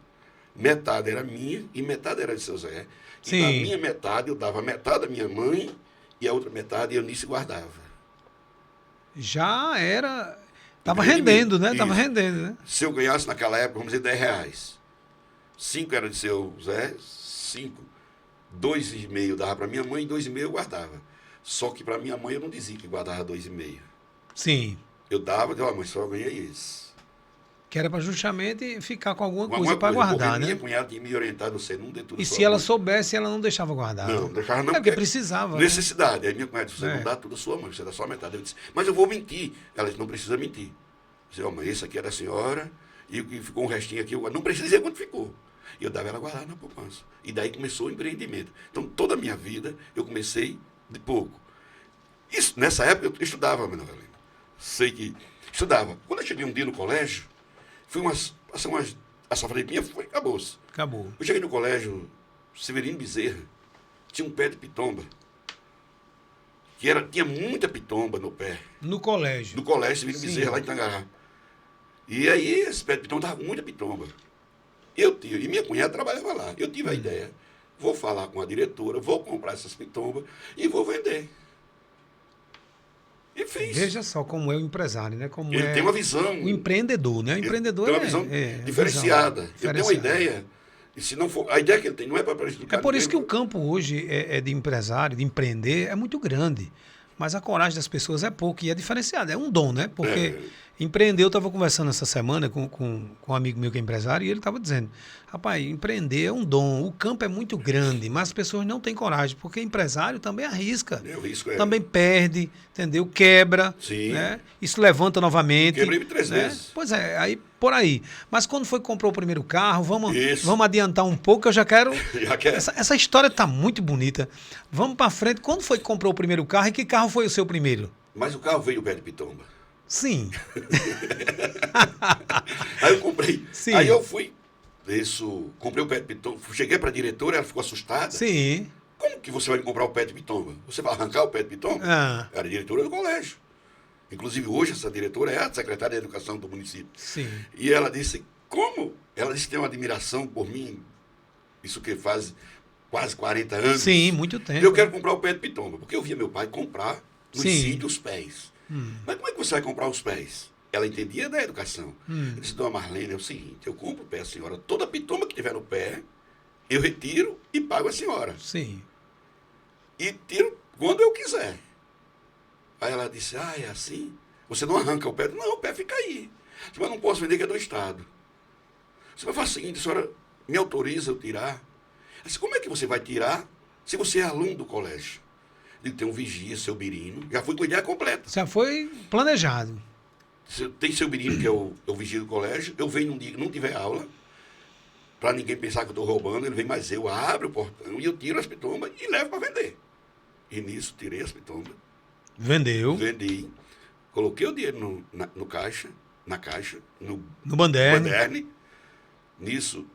B: metade era minha e metade era de seu Zé. E
A: Sim.
B: na minha metade, eu dava metade da minha mãe e a outra metade eu nisso guardava.
A: Já era. Tava
B: Empreendimento,
A: rendendo, né? Tava
B: isso.
A: rendendo, né?
B: Se eu ganhasse naquela época, vamos dizer, 10 reais. 5 era de seu Zé, 5. 2,5 dava para minha mãe e 2,5 eu guardava. Só que para minha mãe eu não dizia que guardava 2,5.
A: Sim.
B: Eu dava, dizia, mãe, só ganhei isso.
A: Que era para justamente ficar com alguma
B: Alguma
A: coisa para guardar,
B: porque
A: né?
B: minha cunhada tinha me orientado, você não dê tudo.
A: E
B: sua
A: se ela
B: mãe.
A: soubesse, ela não deixava guardar.
B: Não,
A: né?
B: deixava não.
A: É porque precisava. Né?
B: Necessidade. Aí minha cunhada disse, você
A: É.
B: não dá tudo a sua mãe, você dá só a metade. Eu disse, mas eu vou mentir. Ela disse, não precisa mentir. Eu disse, ó, mãe, esse aqui é da senhora, e o que ficou um restinho aqui, eu não precisa dizer quanto ficou. E eu dava ela guardar na poupança. E daí começou o empreendimento. Então, toda a minha vida, eu comecei de pouco. Isso, nessa época, eu estudava, menina Helena. Sei que estudava. Quando eu cheguei um dia no colégio, fui a safradinha foi, acabou-se.
A: Acabou.
B: Eu cheguei no colégio Severino Bezerra, tinha um pé de pitomba, tinha muita pitomba no pé,
A: No colégio.
B: do colégio Severino
A: Sim.
B: Bezerra, lá em Tangará. E aí, esse pé de pitomba estava com muita pitomba. E minha cunhada trabalhava lá. Eu tive a ideia, vou falar com a diretora, vou comprar essas pitombas e vou vender. E fiz.
A: Veja só como é o empresário, né? Como
B: Ele
A: é
B: tem uma visão.
A: o empreendedor, né? O empreendedor
B: tem uma visão diferenciada.
A: visão
B: Eu tenho uma ideia, e se não for. A ideia que ele tem não é para prejudicar
A: É por isso que
B: ninguém.
A: o campo hoje é de empresário, de empreender, é muito grande. Mas a coragem das pessoas é pouco e é diferenciada. É um dom, né? Porque empreender, eu estava conversando essa semana com um amigo meu que é empresário e ele estava dizendo, rapaz, empreender é um dom, o campo é muito grande, mas as pessoas não têm coragem, porque empresário também arrisca.
B: O risco é.
A: Também perde, entendeu? Quebra,
B: Sim.
A: né? Isso levanta novamente.
B: Quebrei 3
A: né?
B: vezes.
A: Pois é, aí por aí. Mas quando foi que comprou o primeiro carro,
B: Isso.
A: vamos adiantar um pouco, eu já quero...
B: Já quer.
A: Essa história tá muito bonita. Vamos para frente. Quando foi que comprou o primeiro carro e que carro foi o seu primeiro?
B: Mas o carro veio o pé de pitomba.
A: Sim.
B: Aí eu comprei.
A: Sim.
B: Aí eu fui. Comprei o pé de pitomba. Cheguei para a diretora, ela ficou assustada.
A: Sim.
B: Como que você vai me comprar o pé de pitomba? Você vai arrancar o pé de pitomba?
A: Ah.
B: Era a diretora do colégio. Inclusive, hoje, essa diretora é a secretária de Educação do município.
A: Sim.
B: E ela disse, como? Ela disse que tem uma admiração por mim, isso que faz quase 40 anos.
A: Sim, muito tempo.
B: Eu quero comprar o pé de pitomba, porque eu via meu pai comprar nos
A: Sim.
B: sítios os pés. Mas como é que você vai comprar os pés? Ela entendia da educação. Eu disse, dona Marlene, é o seguinte, eu compro o pé a senhora, toda pitomba que tiver no pé, eu retiro e pago a senhora.
A: Sim.
B: E tiro quando eu quiser. Aí ela disse, é assim? Você não arranca o pé? Não, o pé fica aí. Mas eu não posso vender, que é do Estado. Você vai fazer o seguinte, a senhora me autoriza eu tirar? Eu disse, como é que você vai tirar se você é aluno do colégio? Eu digo, tem um vigia, seu Birino. Já fui com a ideia completa.
A: Já foi planejado.
B: Tem seu Birino, que é o vigia do colégio. Eu venho num dia que não tiver aula, para ninguém pensar que eu estou roubando. Ele vem, mas eu abro o portão e eu tiro as pitombas e levo para vender. E nisso, tirei as pitombas.
A: Vendeu.
B: Vendi, coloquei o dinheiro no caixa, na caixa, no
A: Banderne.
B: Banderne. Nisso,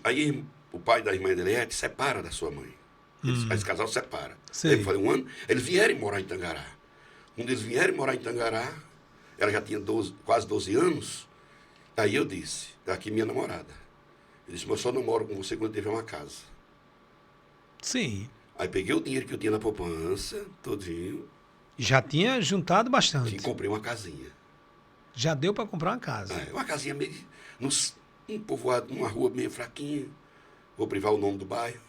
B: aí o pai da irmã Eliette separa da sua mãe. Esse casal separa.
A: Sim.
B: Aí eu falei, um ano, eles vieram morar em Tangará. Quando eles vieram morar em Tangará, ela já tinha quase 12 anos, aí eu disse, aqui minha namorada. Eu disse, mas eu só namoro com você quando tiver uma casa.
A: Sim.
B: Aí peguei o dinheiro que eu tinha na poupança, todinho,
A: Já tinha juntado
B: e
A: bastante.
B: comprei uma casinha.
A: Já deu para comprar uma casa.
B: Uma casinha meio, um povoado, numa rua meio fraquinha. Vou privar o nome do bairro.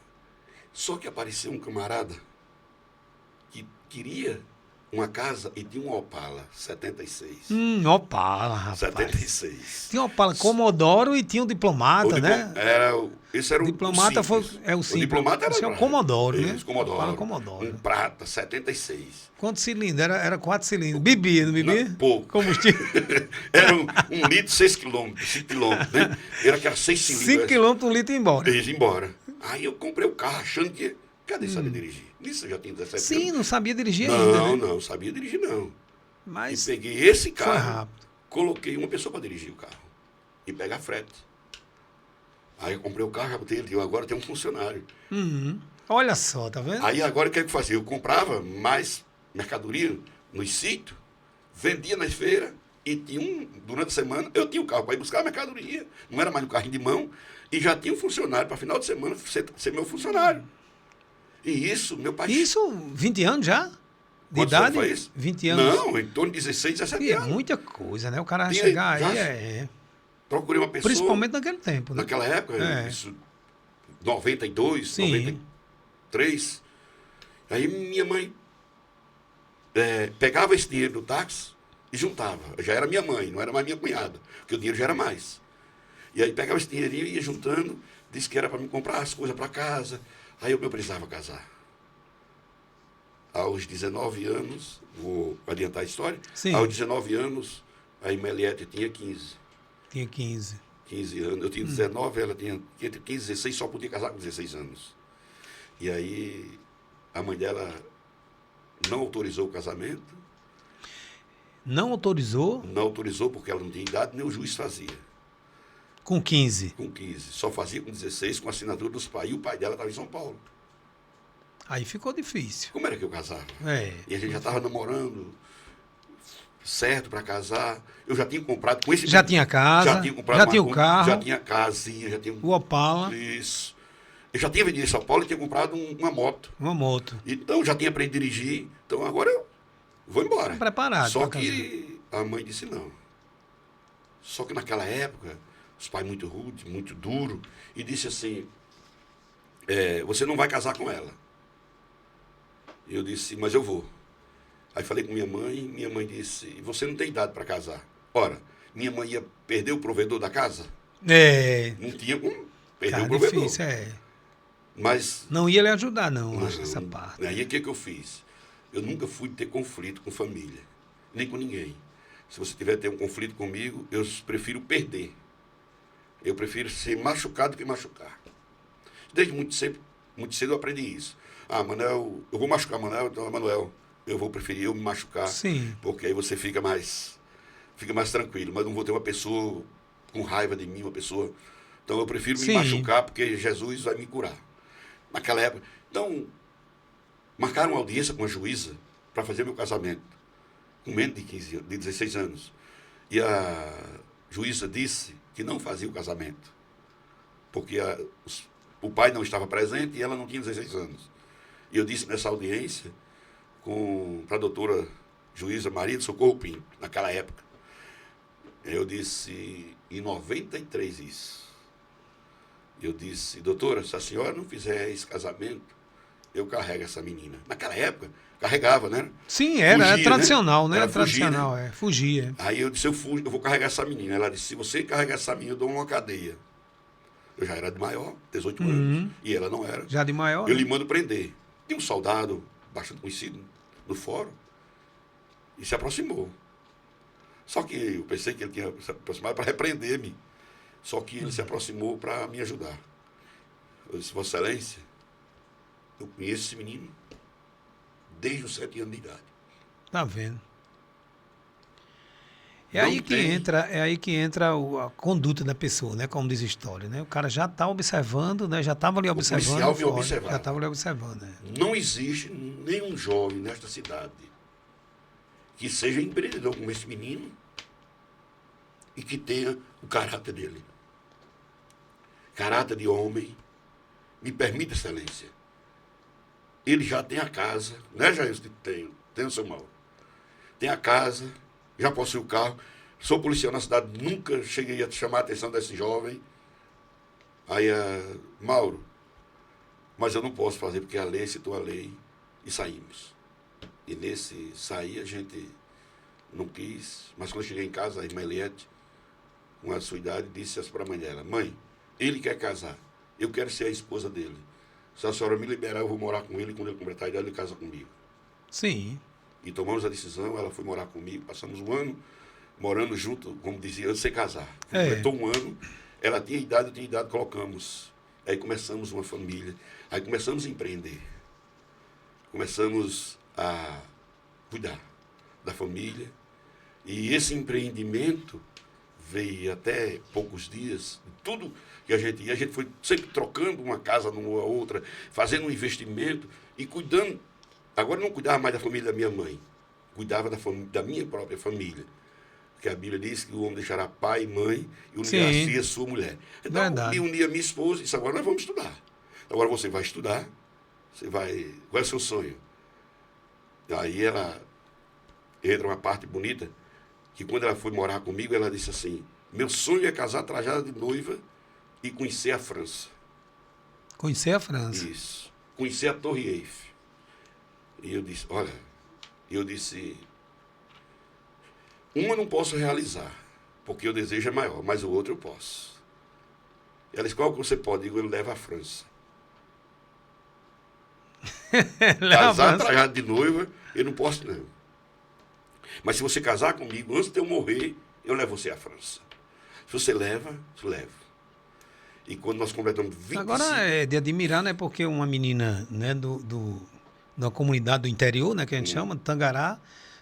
B: Só que apareceu um camarada que queria uma casa e tinha um Opala 76.
A: Opala, rapaz.
B: 76.
A: Tinha Opala Comodoro e tinha o Diplomata, né?
B: Esse era
A: Diplomata
B: o simples.
A: é o simples.
B: O Diplomata era
A: Esse é o Comodoro, né?
B: Isso, Comodoro.
A: Opala Comodoro.
B: Um prata 76.
A: Quantos cilindros? Era 4 cilindros. Bebia, não bebia?
B: Não, pouco.
A: Combustível.
B: Era um litro, 6 quilômetros, 5 quilômetros, né? Era aquelas 6 cilindros.
A: 5 quilômetros, 1 litro e ia embora.
B: Eles iam embora. Aí eu comprei o carro achando que... Cadê saber dirigir? Nisso eu já tinha 17
A: Sim,
B: anos.
A: não sabia dirigir ainda, né?
B: Não sabia dirigir não.
A: Mas
B: E peguei esse
A: foi
B: carro,
A: rápido.
B: coloquei uma pessoa para dirigir o carro e pegar frete. Aí eu comprei o carro, já botei ele, agora tem um funcionário.
A: Olha só, tá vendo?
B: Aí agora o que é que eu fazia? Eu comprava mais mercadoria nos sítios, vendia nas feiras e tinha durante a semana, eu tinha o carro para ir buscar a mercadoria, não era mais um carrinho de mão, e já tinha um funcionário para final de semana ser meu funcionário. E isso, meu pai...
A: Isso, 20 anos já? De
B: Quantos
A: idade?
B: anos foi isso?
A: 20 anos.
B: Não, em torno de 16, 17
A: E é
B: anos.
A: muita coisa, né? O cara
B: Tinha-
A: chegar
B: já-
A: aí é.
B: Procurei uma pessoa...
A: Principalmente naquele tempo, né?
B: Naquela época,
A: É.
B: isso, 92,
A: Sim.
B: 93. Aí minha mãe pegava esse dinheiro do táxi e juntava. Já era minha mãe, não era mais minha cunhada, porque o dinheiro já era mais. E aí pegava esse dinheirinho e ia juntando, disse que era para me comprar as coisas para casa. Aí eu precisava casar. Aos 19 anos, vou adiantar a história,
A: Sim.
B: aos 19 anos, a Imeliette tinha 15.
A: Tinha 15.
B: 15 anos. Eu tinha 19, ela tinha entre 15 e 16, só podia casar com 16 anos. E aí a mãe dela não autorizou o casamento,
A: Não autorizou
B: não autorizou porque ela não tinha idade, nem o juiz fazia.
A: com 15.
B: Com 15, só fazia com 16, com a assinatura dos pais. E o pai dela estava em São Paulo.
A: Aí ficou difícil.
B: Como era que eu casava?
A: É.
B: E a gente já estava namorando, certo para casar. Eu já tinha comprado com esse...
A: Já tinha casa,
B: já tinha comprado
A: já tinha o carro.
B: já tinha casinha, já tinha
A: O Opala,
B: Isso. Eu já tinha vendido em São Paulo e tinha comprado uma moto.
A: uma moto.
B: Então já tinha aprendido a dirigir. Então agora eu vou embora.
A: Preparado
B: Só
A: pra
B: que a mãe disse não. Só que naquela época, os pais muito rudes, muito duros, e disse assim, você não vai casar com ela. E eu disse, mas eu vou. Aí falei com minha mãe disse, você não tem idade para casar. Ora, minha mãe ia perder o provedor da casa?
A: É.
B: Não tinha como perder
A: Cara,
B: o provedor.
A: difícil, é.
B: Mas
A: Não ia lhe ajudar, não,
B: Não.
A: acho, essa parte.
B: Aí o que eu fiz? Eu nunca fui ter conflito com família, nem com ninguém. Se você tiver ter um conflito comigo, eu prefiro perder. Eu prefiro ser machucado do que machucar. Desde muito cedo eu aprendi isso. Manuel, eu vou machucar Manuel, então Manuel, eu vou preferir eu me machucar,
A: Sim.
B: porque aí você fica mais tranquilo, mas não vou ter uma pessoa com raiva de mim, uma pessoa... Então eu prefiro me
A: Sim.
B: machucar, porque Jesus vai me curar. Naquela época. Então, marcaram uma audiência com a juíza para fazer meu casamento, com menos de 16 anos. E a juíza disse que não fazia o casamento, porque o pai não estava presente e ela não tinha 16 anos. E eu disse nessa audiência para a doutora juíza Maria de Socorro Pinto, naquela época. Eu disse, em 93 isso. Eu disse, doutora, se a senhora não fizer esse casamento, eu carrego essa menina. Naquela época, carregava, né?
A: Sim, era
B: Fugia,
A: tradicional, né?
B: Era
A: Era tradicional,
B: fugir, né?
A: Fugia.
B: Aí eu disse, eu vou carregar essa menina. Ela disse, se você carregar essa menina, eu dou uma cadeia. Eu já era de maior, 18 anos, e ela não era.
A: Já de maior.
B: Eu
A: né?
B: lhe mando prender. Tinha um soldado bastante conhecido no fórum e se aproximou. Só que eu pensei que ele tinha se aproximado para repreender-me. Só que ele se aproximou para me ajudar. Eu disse, Vossa Excelência, eu conheço esse menino desde os 7 anos de idade.
A: Tá vendo? É
B: Não
A: aí que
B: tem.
A: entra a conduta da pessoa, né? Como diz a história, né? O cara já está observando, né? Já estava ali observando.
B: policial me
A: fora,
B: observava.
A: Já estava ali observando, né?
B: Não existe nenhum jovem nesta cidade que seja empreendedor como esse menino e que tenha o caráter dele. caráter de homem, me permita, excelência. Ele já tem a casa, né, Jair? Tenho, seu Mauro. Tem a casa, já possui o carro. Sou policial na cidade, nunca cheguei a chamar a atenção desse jovem. Aí, Mauro, mas eu não posso fazer, porque a lei citou a lei, e saímos. E nesse sair a gente não quis, mas quando eu cheguei em casa, a irmã Eliette, com a sua idade, disse assim para a mãe dela: mãe, ele quer casar, eu quero ser a esposa dele. Se a senhora me liberar, eu vou morar com ele, quando ele completar a idade, ele casa comigo.
A: Sim.
B: E tomamos a decisão, ela foi morar comigo, passamos um ano morando junto, como dizia, antes de se casar. Completou um ano, ela tinha idade, eu tinha idade, colocamos. Aí começamos uma família, aí começamos a empreender. Começamos a cuidar da família. E esse empreendimento veio até poucos dias, tudo que a gente foi sempre trocando uma casa numa outra, fazendo um investimento e cuidando. Agora não cuidava mais da família da minha mãe, cuidava da minha própria família. Porque a Bíblia diz que o homem deixará pai e mãe e unirá-se a sua mulher. Então, me uni a minha esposa e disse: agora nós vamos estudar. Agora você vai estudar, qual é o seu sonho? Aí ela entra uma parte bonita, que quando ela foi morar comigo, ela disse assim: meu sonho é casar trajada de noiva e conhecer a França.
A: Conhecer a França.
B: Isso. Conhecer a Torre Eiffel. E eu disse: olha, uma eu não posso realizar, porque o desejo é maior, mas o outro eu posso. Ela disse: qual que você pode? Eu digo: eu levo a França. Casar trajado de noiva, eu não posso, não. Mas se você casar comigo, antes de eu morrer, eu levo você à França. Se você leva, eu levo. E quando nós completamos 25...
A: Agora é de admirar, né? Porque uma menina, né, da comunidade do interior, né, que a gente chama, de Tangará,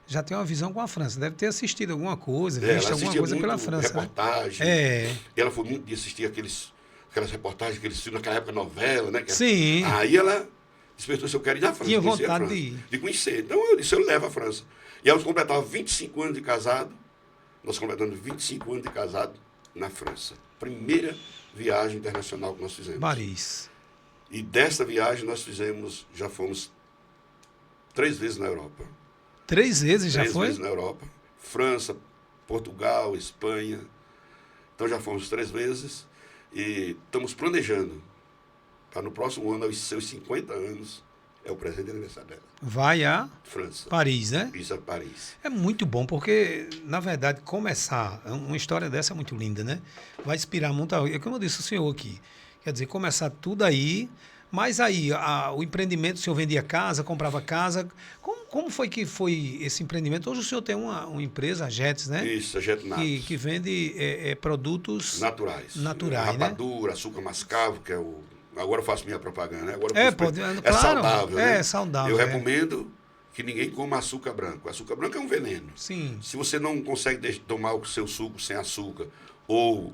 A: já tem uma visão com a França. Deve ter assistido alguma coisa, visto alguma coisa pela França.
B: Reportagem.
A: Né?
B: Ela foi muito de assistir aquelas reportagens que eles tinham naquela época, novela, né?
A: Sim.
B: Aí ela despertou: se eu quero ir na França.
A: Tinha vontade de ir.
B: De conhecer. Então eu disse: eu levo a França. E aí nós completávamos 25 anos de casado. Nós completamos 25 anos de casado na França. Primeira viagem internacional que nós fizemos.
A: Paris.
B: E dessa viagem nós já fomos 3 vezes na Europa.
A: 3 vezes já foi?
B: 3 vezes na Europa. França, Portugal, Espanha. Então já fomos 3 vezes. E estamos planejando para no próximo ano, aos seus 50 anos, é o presente de aniversário dela.
A: Vai a
B: França.
A: Paris, né?
B: Isso, é Paris.
A: É muito bom, porque, na verdade, começar, uma história dessa é muito linda, né? Vai inspirar muita... É como eu disse o senhor aqui. Quer dizer, começar tudo aí, mas aí, o empreendimento, o senhor vendia casa, comprava casa. Como foi que foi esse empreendimento? Hoje o senhor tem uma empresa, a Jets, né?
B: Isso, a Jet Natos.
A: Que vende produtos...
B: Naturais.
A: Naturais,
B: rapadura, açúcar mascavo, que é o... Agora eu faço minha propaganda, né? Agora
A: claro,
B: saudável, né?
A: É saudável.
B: Eu recomendo que ninguém coma açúcar branco. Açúcar branco é um veneno.
A: Sim.
B: Se você não consegue tomar o seu suco sem açúcar, ou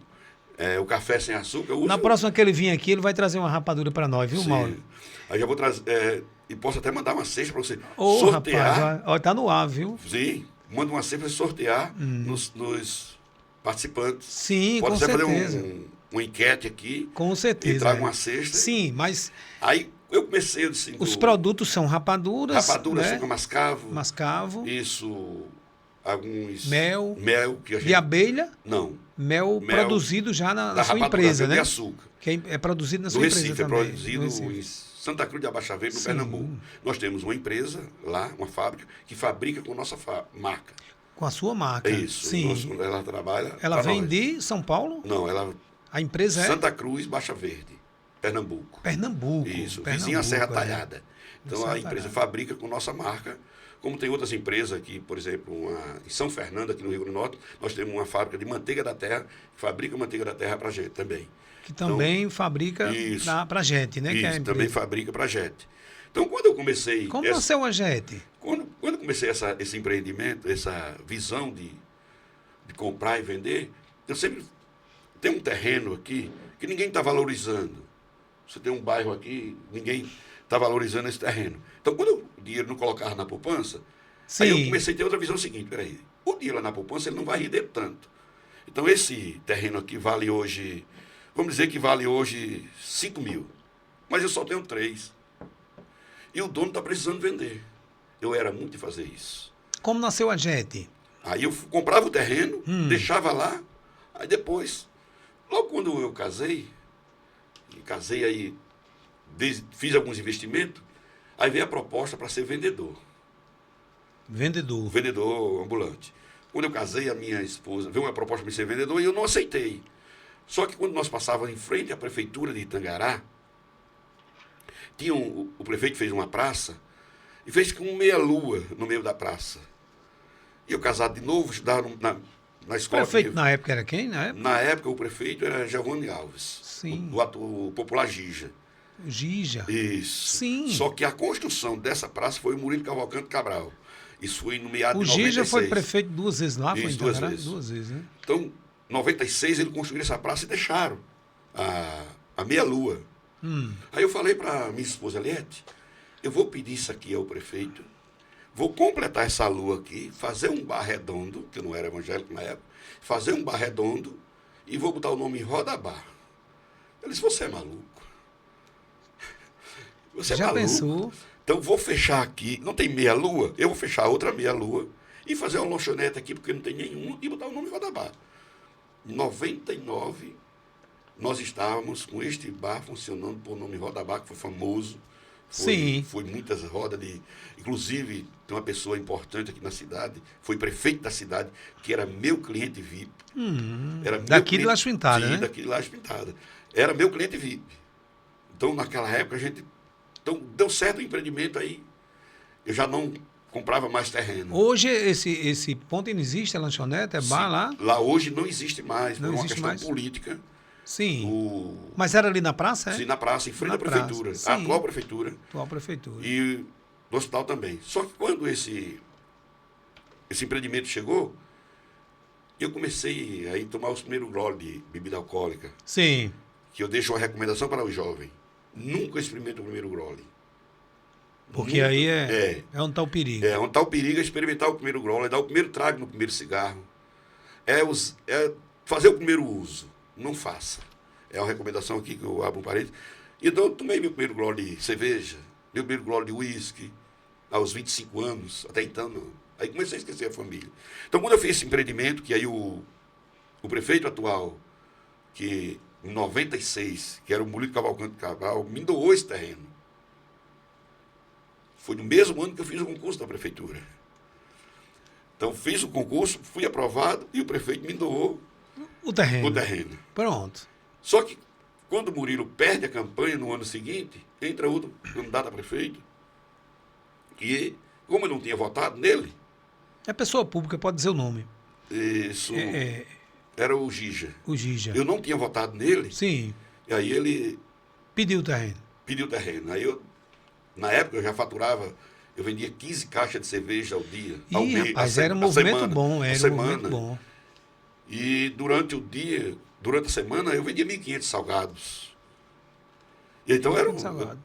B: o café sem açúcar...
A: Na próxima que ele vir aqui, ele vai trazer uma rapadura para nós, viu,
B: Sim.
A: Mauro?
B: Aí já vou trazer... e posso até mandar uma cesta para você
A: sortear. Rapaz, tá no ar, viu?
B: Sim, manda uma cesta para sortear nos participantes.
A: Sim,
B: pode
A: com
B: até
A: certeza.
B: Fazer uma enquete aqui.
A: Com certeza.
B: E traga uma cesta.
A: Sim, mas...
B: Aí eu comecei, eu disse...
A: Os produtos são rapaduras,
B: Rapadura,
A: né?
B: açúcar mascavo.
A: Mascavo.
B: Isso, alguns...
A: Mel.
B: Que a gente...
A: De abelha?
B: Não.
A: Mel produzido já na sua empresa, né?
B: De açúcar.
A: Que é produzido na sua
B: Recife,
A: empresa também.
B: É produzido em Santa Cruz de Abaixo Verde, no Pernambuco. Nós temos uma empresa lá, uma fábrica, que fabrica com nossa marca.
A: Com a sua marca.
B: É isso.
A: Sim.
B: Ela trabalha...
A: Ela vem de São Paulo?
B: Não, ela...
A: A empresa
B: Santa Cruz, Baixa Verde, Pernambuco.
A: Isso,
B: vizinho à Serra Talhada. Então a empresa fabrica com nossa marca, como tem outras empresas aqui, por exemplo, em São Fernando, aqui no Rio Grande do Norte, nós temos uma fábrica de manteiga da terra, que fabrica manteiga da terra para a gente também.
A: Que também fabrica para a gente, né?
B: Isso, também fabrica para a gente. Então quando eu comecei...
A: Como nasceu a gente?
B: Quando eu comecei esse empreendimento, essa visão de comprar e vender, eu sempre... Tem um terreno aqui que ninguém está valorizando. Você tem um bairro aqui, ninguém está valorizando esse terreno. Então, quando o dinheiro não colocava na poupança, aí eu comecei a ter outra visão seguinte: peraí, o dinheiro lá na poupança ele não vai render tanto. Então, esse terreno aqui vale hoje vamos dizer que vale hoje 5 mil, mas eu só tenho 3. E o dono está precisando vender. Eu era muito de fazer isso.
A: Como nasceu a Jet?
B: Aí eu comprava o terreno, deixava lá, aí depois, logo quando eu casei aí, fiz alguns investimentos, aí veio a proposta para ser vendedor.
A: Vendedor.
B: Vendedor ambulante. Quando eu casei, a minha esposa veio uma proposta para ser vendedor e eu não aceitei. Só que quando nós passávamos em frente à prefeitura de Itangará, o prefeito fez uma praça e fez com meia-lua no meio da praça. E eu casado de novo, estudava na escola.
A: O prefeito na época era quem?
B: Na época o prefeito era Giovanni Alves.
A: Sim.
B: O popular Gija.
A: Gija.
B: Isso.
A: Sim.
B: Só que a construção dessa praça foi o Murilo Cavalcante Cabral. Isso foi no meado
A: de 96. O Gija foi prefeito 2 vezes lá?
B: Isso,
A: foi
B: 2 vezes.
A: 2 vezes, né?
B: Então, em 96 ele construiu essa praça e deixaram a meia-lua. Aí eu falei para minha esposa Eliette, eu vou pedir isso aqui ao prefeito, vou completar essa lua aqui, fazer um bar redondo, que eu não era evangélico na época, fazer um bar redondo e vou botar o nome Roda Bar. Ele disse, você é maluco. Você é
A: Já
B: maluco.
A: Pensou?
B: Então vou fechar aqui, não tem meia-lua, eu vou fechar outra meia-lua e fazer uma lanchonete aqui, porque não tem nenhuma, e botar o nome Roda Bar. Em 99, nós estávamos com este bar funcionando por nome Roda Bar, que foi famoso.
A: Sim.
B: Foi muitas rodas de... Inclusive, tem uma pessoa importante aqui na cidade, foi prefeito da cidade, que era meu cliente VIP. Era
A: daqui de Laje Pintada,
B: sim,
A: né?
B: daqui de Laje Pintada. Era meu cliente VIP. Então, naquela época, a gente... Então, deu certo o empreendimento aí. Eu já não comprava mais terreno.
A: Hoje, esse ponto ainda existe, a lanchonete, é bar lá?
B: Lá hoje não existe mais,
A: não
B: por uma
A: existe
B: questão
A: mais?
B: política.
A: Sim. Mas era ali na praça, é?
B: Sim, na praça, em frente à
A: praça,
B: prefeitura.
A: sim.
B: A atual prefeitura.
A: Atual prefeitura.
B: E do hospital também. Só que quando esse empreendimento chegou, eu comecei a tomar os primeiros goles de bebida alcoólica.
A: Sim.
B: Que eu deixo uma recomendação para o jovem. Nunca experimente o primeiro gole.
A: Porque
B: Nunca.
A: aí é onde está o perigo.
B: É, onde está o perigo é experimentar o primeiro gole, é dar o primeiro trago no primeiro cigarro. É fazer o primeiro uso. Não faça. É uma recomendação aqui que eu abro um parênteses. Então eu tomei meu primeiro gole de cerveja, meu primeiro gole de uísque, aos 25 anos, até então não. Aí comecei a esquecer a família. Então quando eu fiz esse empreendimento, que aí o prefeito atual, que em 96, que era o Murilo Cavalcante Cabral, me doou esse terreno. Foi no mesmo ano que eu fiz o concurso da prefeitura. Então fiz o concurso, fui aprovado e o prefeito me doou
A: o terreno.
B: Pronto. Só que quando o Murilo perde a campanha no ano seguinte, entra outro candidato a prefeito, que, como eu não tinha votado nele...
A: É pessoa pública, pode dizer o nome.
B: Isso... Era o Gija.
A: O Gija.
B: Eu não tinha votado nele.
A: Sim.
B: E aí ele...
A: Pediu o terreno.
B: Pediu o terreno. Aí eu, na época, eu já faturava... Eu vendia 15 caixas de cerveja ao dia.
A: Ao mês, rapaz, era um movimento bom. Era um movimento bom.
B: E durante o dia, durante a semana, eu vendia 1.500 salgados. E então era um...
A: salgado.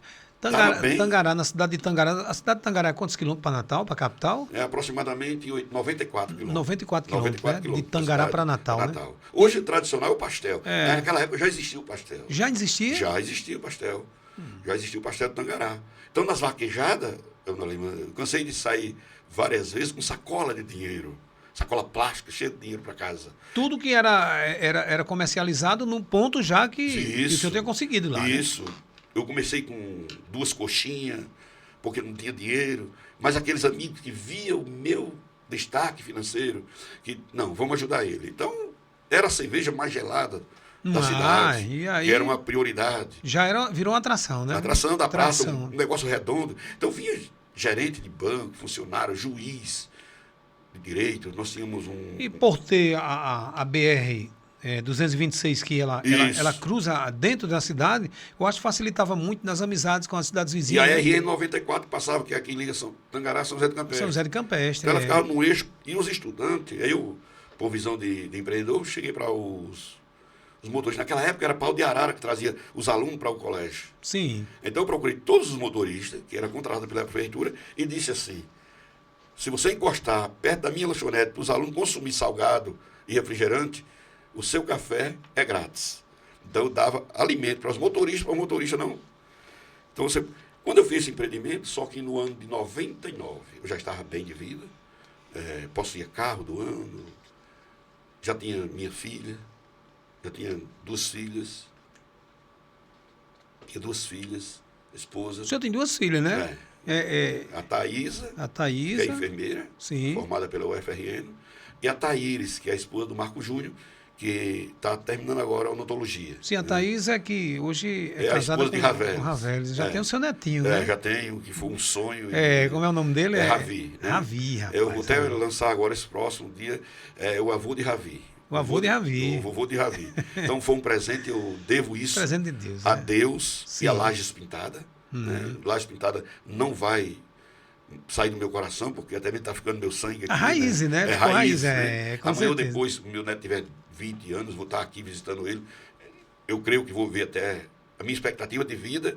A: Tangará, na cidade de Tangará. A cidade de Tangará é quantos quilômetros para Natal, para a capital?
B: É aproximadamente 94 quilômetros.
A: 94 quilômetros, né? De Tangará para Natal, né?
B: Hoje o tradicional é o pastel. Naquela época já existia o pastel.
A: Já existia?
B: Já existia o pastel. Já existia o pastel de Tangará. Então, nas vaquejadas, eu cansei de sair várias vezes com sacola de dinheiro. Sacola plástica, cheia de dinheiro para casa.
A: Tudo que era comercializado num ponto já que o senhor tinha conseguido lá.
B: Isso. Né? Eu comecei com 2 coxinhas, porque não tinha dinheiro, mas aqueles amigos que viam o meu destaque financeiro, que, não, vamos ajudar ele. Então, era a cerveja mais gelada da cidade,
A: e aí,
B: que era uma prioridade.
A: Já virou uma atração, né?
B: A atração da praça, um negócio redondo. Então, vinha gerente de banco, funcionário, juiz de direito, nós tínhamos um...
A: E por ter a BR... 226 que ela cruza dentro da cidade, eu acho que facilitava muito nas amizades com as cidades vizinhas.
B: E a RN 94 passava, que é aqui em liga Tangará, São José de Campestre.
A: São José de Campestre.
B: Então ela ficava no eixo, e os estudantes, aí eu, por visão de empreendedor, eu cheguei para os motoristas. Naquela época era pau de arara que trazia os alunos para o colégio.
A: Sim.
B: Então eu procurei todos os motoristas, que eram contratados pela prefeitura, e disse assim, se você encostar perto da minha lanchonete para os alunos consumir salgado e refrigerante, o seu café é grátis. Então eu dava alimento para os motoristas, para o motorista não. Então quando eu fiz esse empreendimento, só que no ano de 99, eu já estava bem de vida, possuía carro do ano, já tinha minha filha, já tinha duas filhas, esposa.
A: O senhor tem duas filhas, né?
B: A Thaísa, que é enfermeira,
A: sim,
B: formada pela UFRN, e a Thaíris, que é a esposa do Marco Júnior, que está terminando agora a odontologia.
A: Sim, a Thaís é que hoje é casada
B: com o
A: Raveles. Já tem o seu netinho, né?
B: Já tenho, que foi um sonho.
A: Como é o nome dele?
B: Ravi. Né?
A: Ravi, rapaz.
B: Eu vou até lançar agora esse próximo dia, o avô de Ravi.
A: O avô de Ravi.
B: O vovô de Ravi. Então foi um presente, eu devo isso
A: presente de Deus,
B: a
A: né?
B: Deus.
A: Sim.
B: E a Lajes Pintada. Né? Lajes Pintada não vai sair do meu coração, porque até está ficando meu sangue aqui.
A: A raiz, né?
B: É raiz,
A: né?
B: Amanhã ou depois, o meu neto tiver 20 anos, vou estar aqui visitando ele. Eu creio que vou ver até a minha expectativa de vida.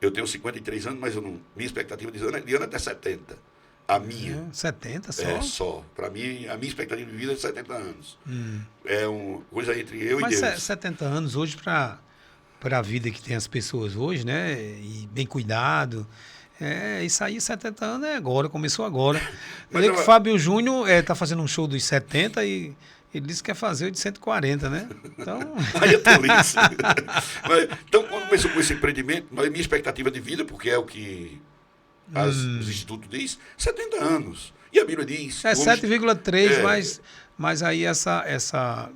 B: Eu tenho 53 anos, mas minha expectativa de ano até 70. A minha.
A: 70 só?
B: Só. Para mim, a minha expectativa de vida é 70 anos. É uma coisa entre eu
A: mas
B: e Deus.
A: Mas 70 anos hoje para a vida que tem as pessoas hoje, né? E bem cuidado. Isso aí, 70 anos é agora, começou agora. Eu lembro que o Fábio Júnior está fazendo um show dos 70 e ele disse que quer fazer o de 140, né? Então...
B: Aí é tolice. Então, quando começou com esse empreendimento, a minha expectativa de vida, porque é o que os institutos dizem, 70 anos. E a Bíblia diz...
A: 7,3, mas aí essa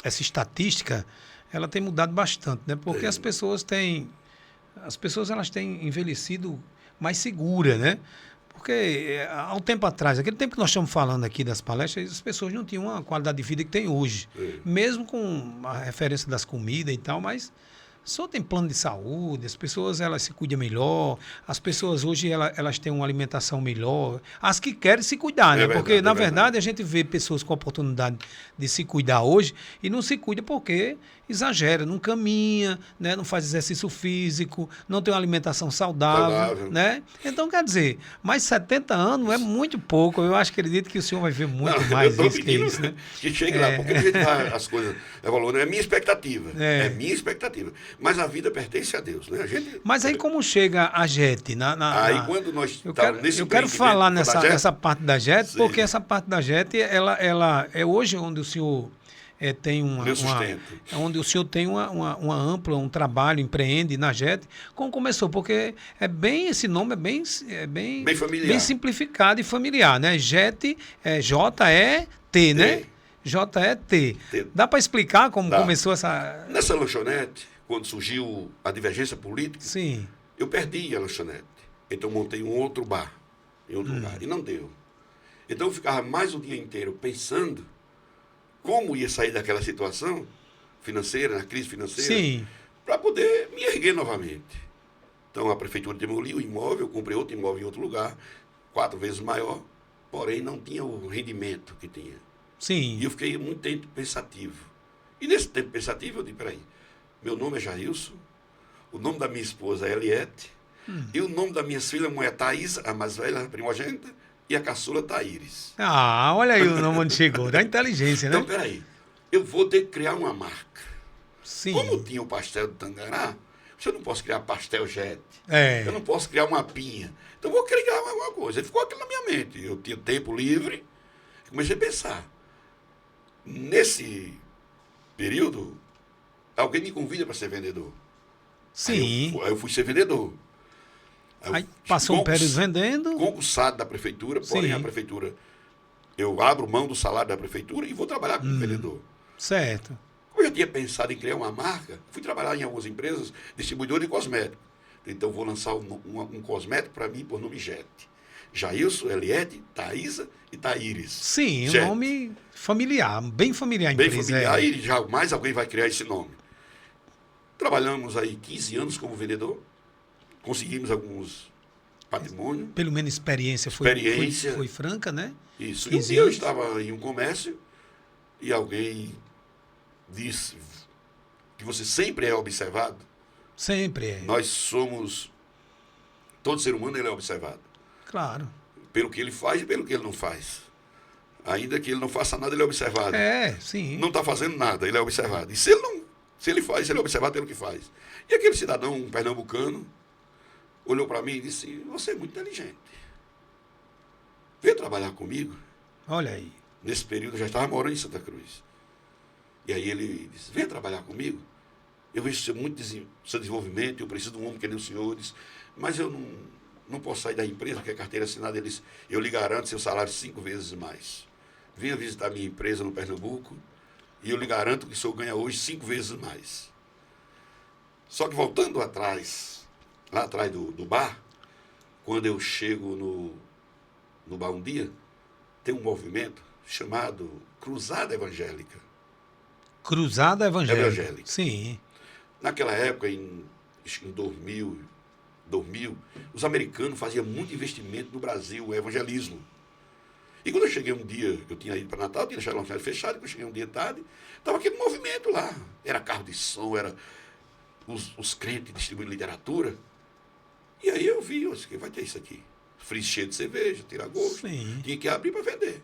A: estatística, ela tem mudado bastante, né? Porque as pessoas elas têm envelhecido mais segura, né? Porque há um tempo atrás, aquele tempo que nós estamos falando aqui das palestras, as pessoas não tinham a qualidade de vida que tem hoje. Mesmo com a referência das comidas e tal, mas só tem plano de saúde, as pessoas elas se cuidam melhor, as pessoas hoje elas têm uma alimentação melhor, as que querem se cuidar, né? Porque, na verdade, a gente vê pessoas com a oportunidade de se cuidar hoje e não se cuida porque exagera, não caminha, né? Não faz exercício físico, não tem uma alimentação saudável, né? Então, quer dizer, mais 70 anos é muito pouco. Eu acredito que o senhor vai ver muito mais isso que isso, né?
B: Que chegue lá, porque a gente vai, as coisas evoluem. É minha expectativa. É minha expectativa. Mas a vida pertence a Deus, né?
A: Mas aí como chega a JET?
B: Quando nós
A: eu quero falar nessa parte da JET, porque essa parte da JET, ela é hoje onde o senhor tem onde o senhor tem uma ampla, um trabalho, empreende na JET. Como começou? Porque esse nome é bem familiar, bem simplificado e familiar, né? JET é J-E-T, né? J-E-T. Dá para explicar como começou essa...
B: Nessa lanchonete, quando surgiu a divergência política,
A: sim,
B: eu perdi a lanchonete. Então montei um outro bar em outro lugar. E não deu. Então eu ficava mais o dia inteiro pensando como ia sair daquela situação financeira, na crise financeira, para poder me erguer novamente. Então a prefeitura demoliu o imóvel, eu comprei outro imóvel em outro lugar, 4 vezes maior, porém não tinha o rendimento que tinha.
A: Sim.
B: E eu fiquei muito tempo pensativo. E nesse tempo pensativo eu disse, peraí, meu nome é Jailson, o nome da minha esposa é Eliette, e o nome da minha filha é Thaís, a mais velha, a primogênita, e a caçula Thaíris.
A: Olha aí o nome onde chegou, da inteligência, né?
B: Então, peraí, eu vou ter que criar uma marca.
A: Sim.
B: Como tinha o pastel do Tangará, eu não posso criar pastel JET. Eu não posso criar uma pinha. Então, eu vou criar alguma coisa. E ficou aquilo na minha mente. Eu tinha tempo livre, comecei a pensar. Nesse período, alguém me convida para ser vendedor.
A: Sim.
B: Aí eu fui ser vendedor.
A: Aí passou um período vendendo.
B: Concursado da prefeitura, porém a prefeitura, eu abro mão do salário da prefeitura e vou trabalhar como vendedor.
A: Certo.
B: Como eu já tinha pensado em criar uma marca, fui trabalhar em algumas empresas, distribuidor de cosméticos. Então vou lançar um cosmético para mim por nome JET. Jailson, Eliette, Thaísa e Thaíris.
A: Sim, um nome familiar, bem familiar a empresa.
B: Bem familiar, e jamais alguém vai criar esse nome. Trabalhamos aí 15 anos como vendedor, conseguimos alguns patrimônios.
A: Pelo menos experiência foi franca, né?
B: Isso. E um dia eu estava em um comércio e alguém disse que você sempre é observado.
A: Sempre é.
B: Nós somos... Todo ser humano ele é observado.
A: Claro.
B: Pelo que ele faz e pelo que ele não faz. Ainda que ele não faça nada, ele é observado.
A: Sim.
B: Não está fazendo nada, ele é observado. E se ele não Se ele faz, se ele observar, tem o que faz. E aquele cidadão, um pernambucano, olhou para mim e disse, você é muito inteligente. Veio trabalhar comigo.
A: Olha aí.
B: Nesse período eu já estava morando em Santa Cruz. E aí ele disse, venha trabalhar comigo. Eu vejo seu desenvolvimento, eu preciso de um homem que nem o senhor. Disse, mas eu não posso sair da empresa, que é carteira assinada. Ele disse, eu lhe garanto seu salário 5 vezes mais. Venha visitar minha empresa no Pernambuco e eu lhe garanto que o senhor ganha hoje 5 vezes mais. Só que voltando atrás, lá atrás do bar, quando eu chego no bar um dia, tem um movimento chamado Cruzada Evangélica.
A: Cruzada Evangélica.
B: Evangélica.
A: Sim.
B: Naquela época, em 2000, os americanos faziam muito investimento no Brasil, o evangelismo. E quando eu cheguei um dia, eu tinha ido para Natal, tinha deixado a lanchonete fechada, quando eu cheguei um dia tarde, estava aquele movimento lá. Era carro de som, era os crentes distribuindo literatura. E aí eu vi, eu disse, vai ter isso aqui. Freezer cheio de cerveja, tira-gosto. Tinha que abrir para vender.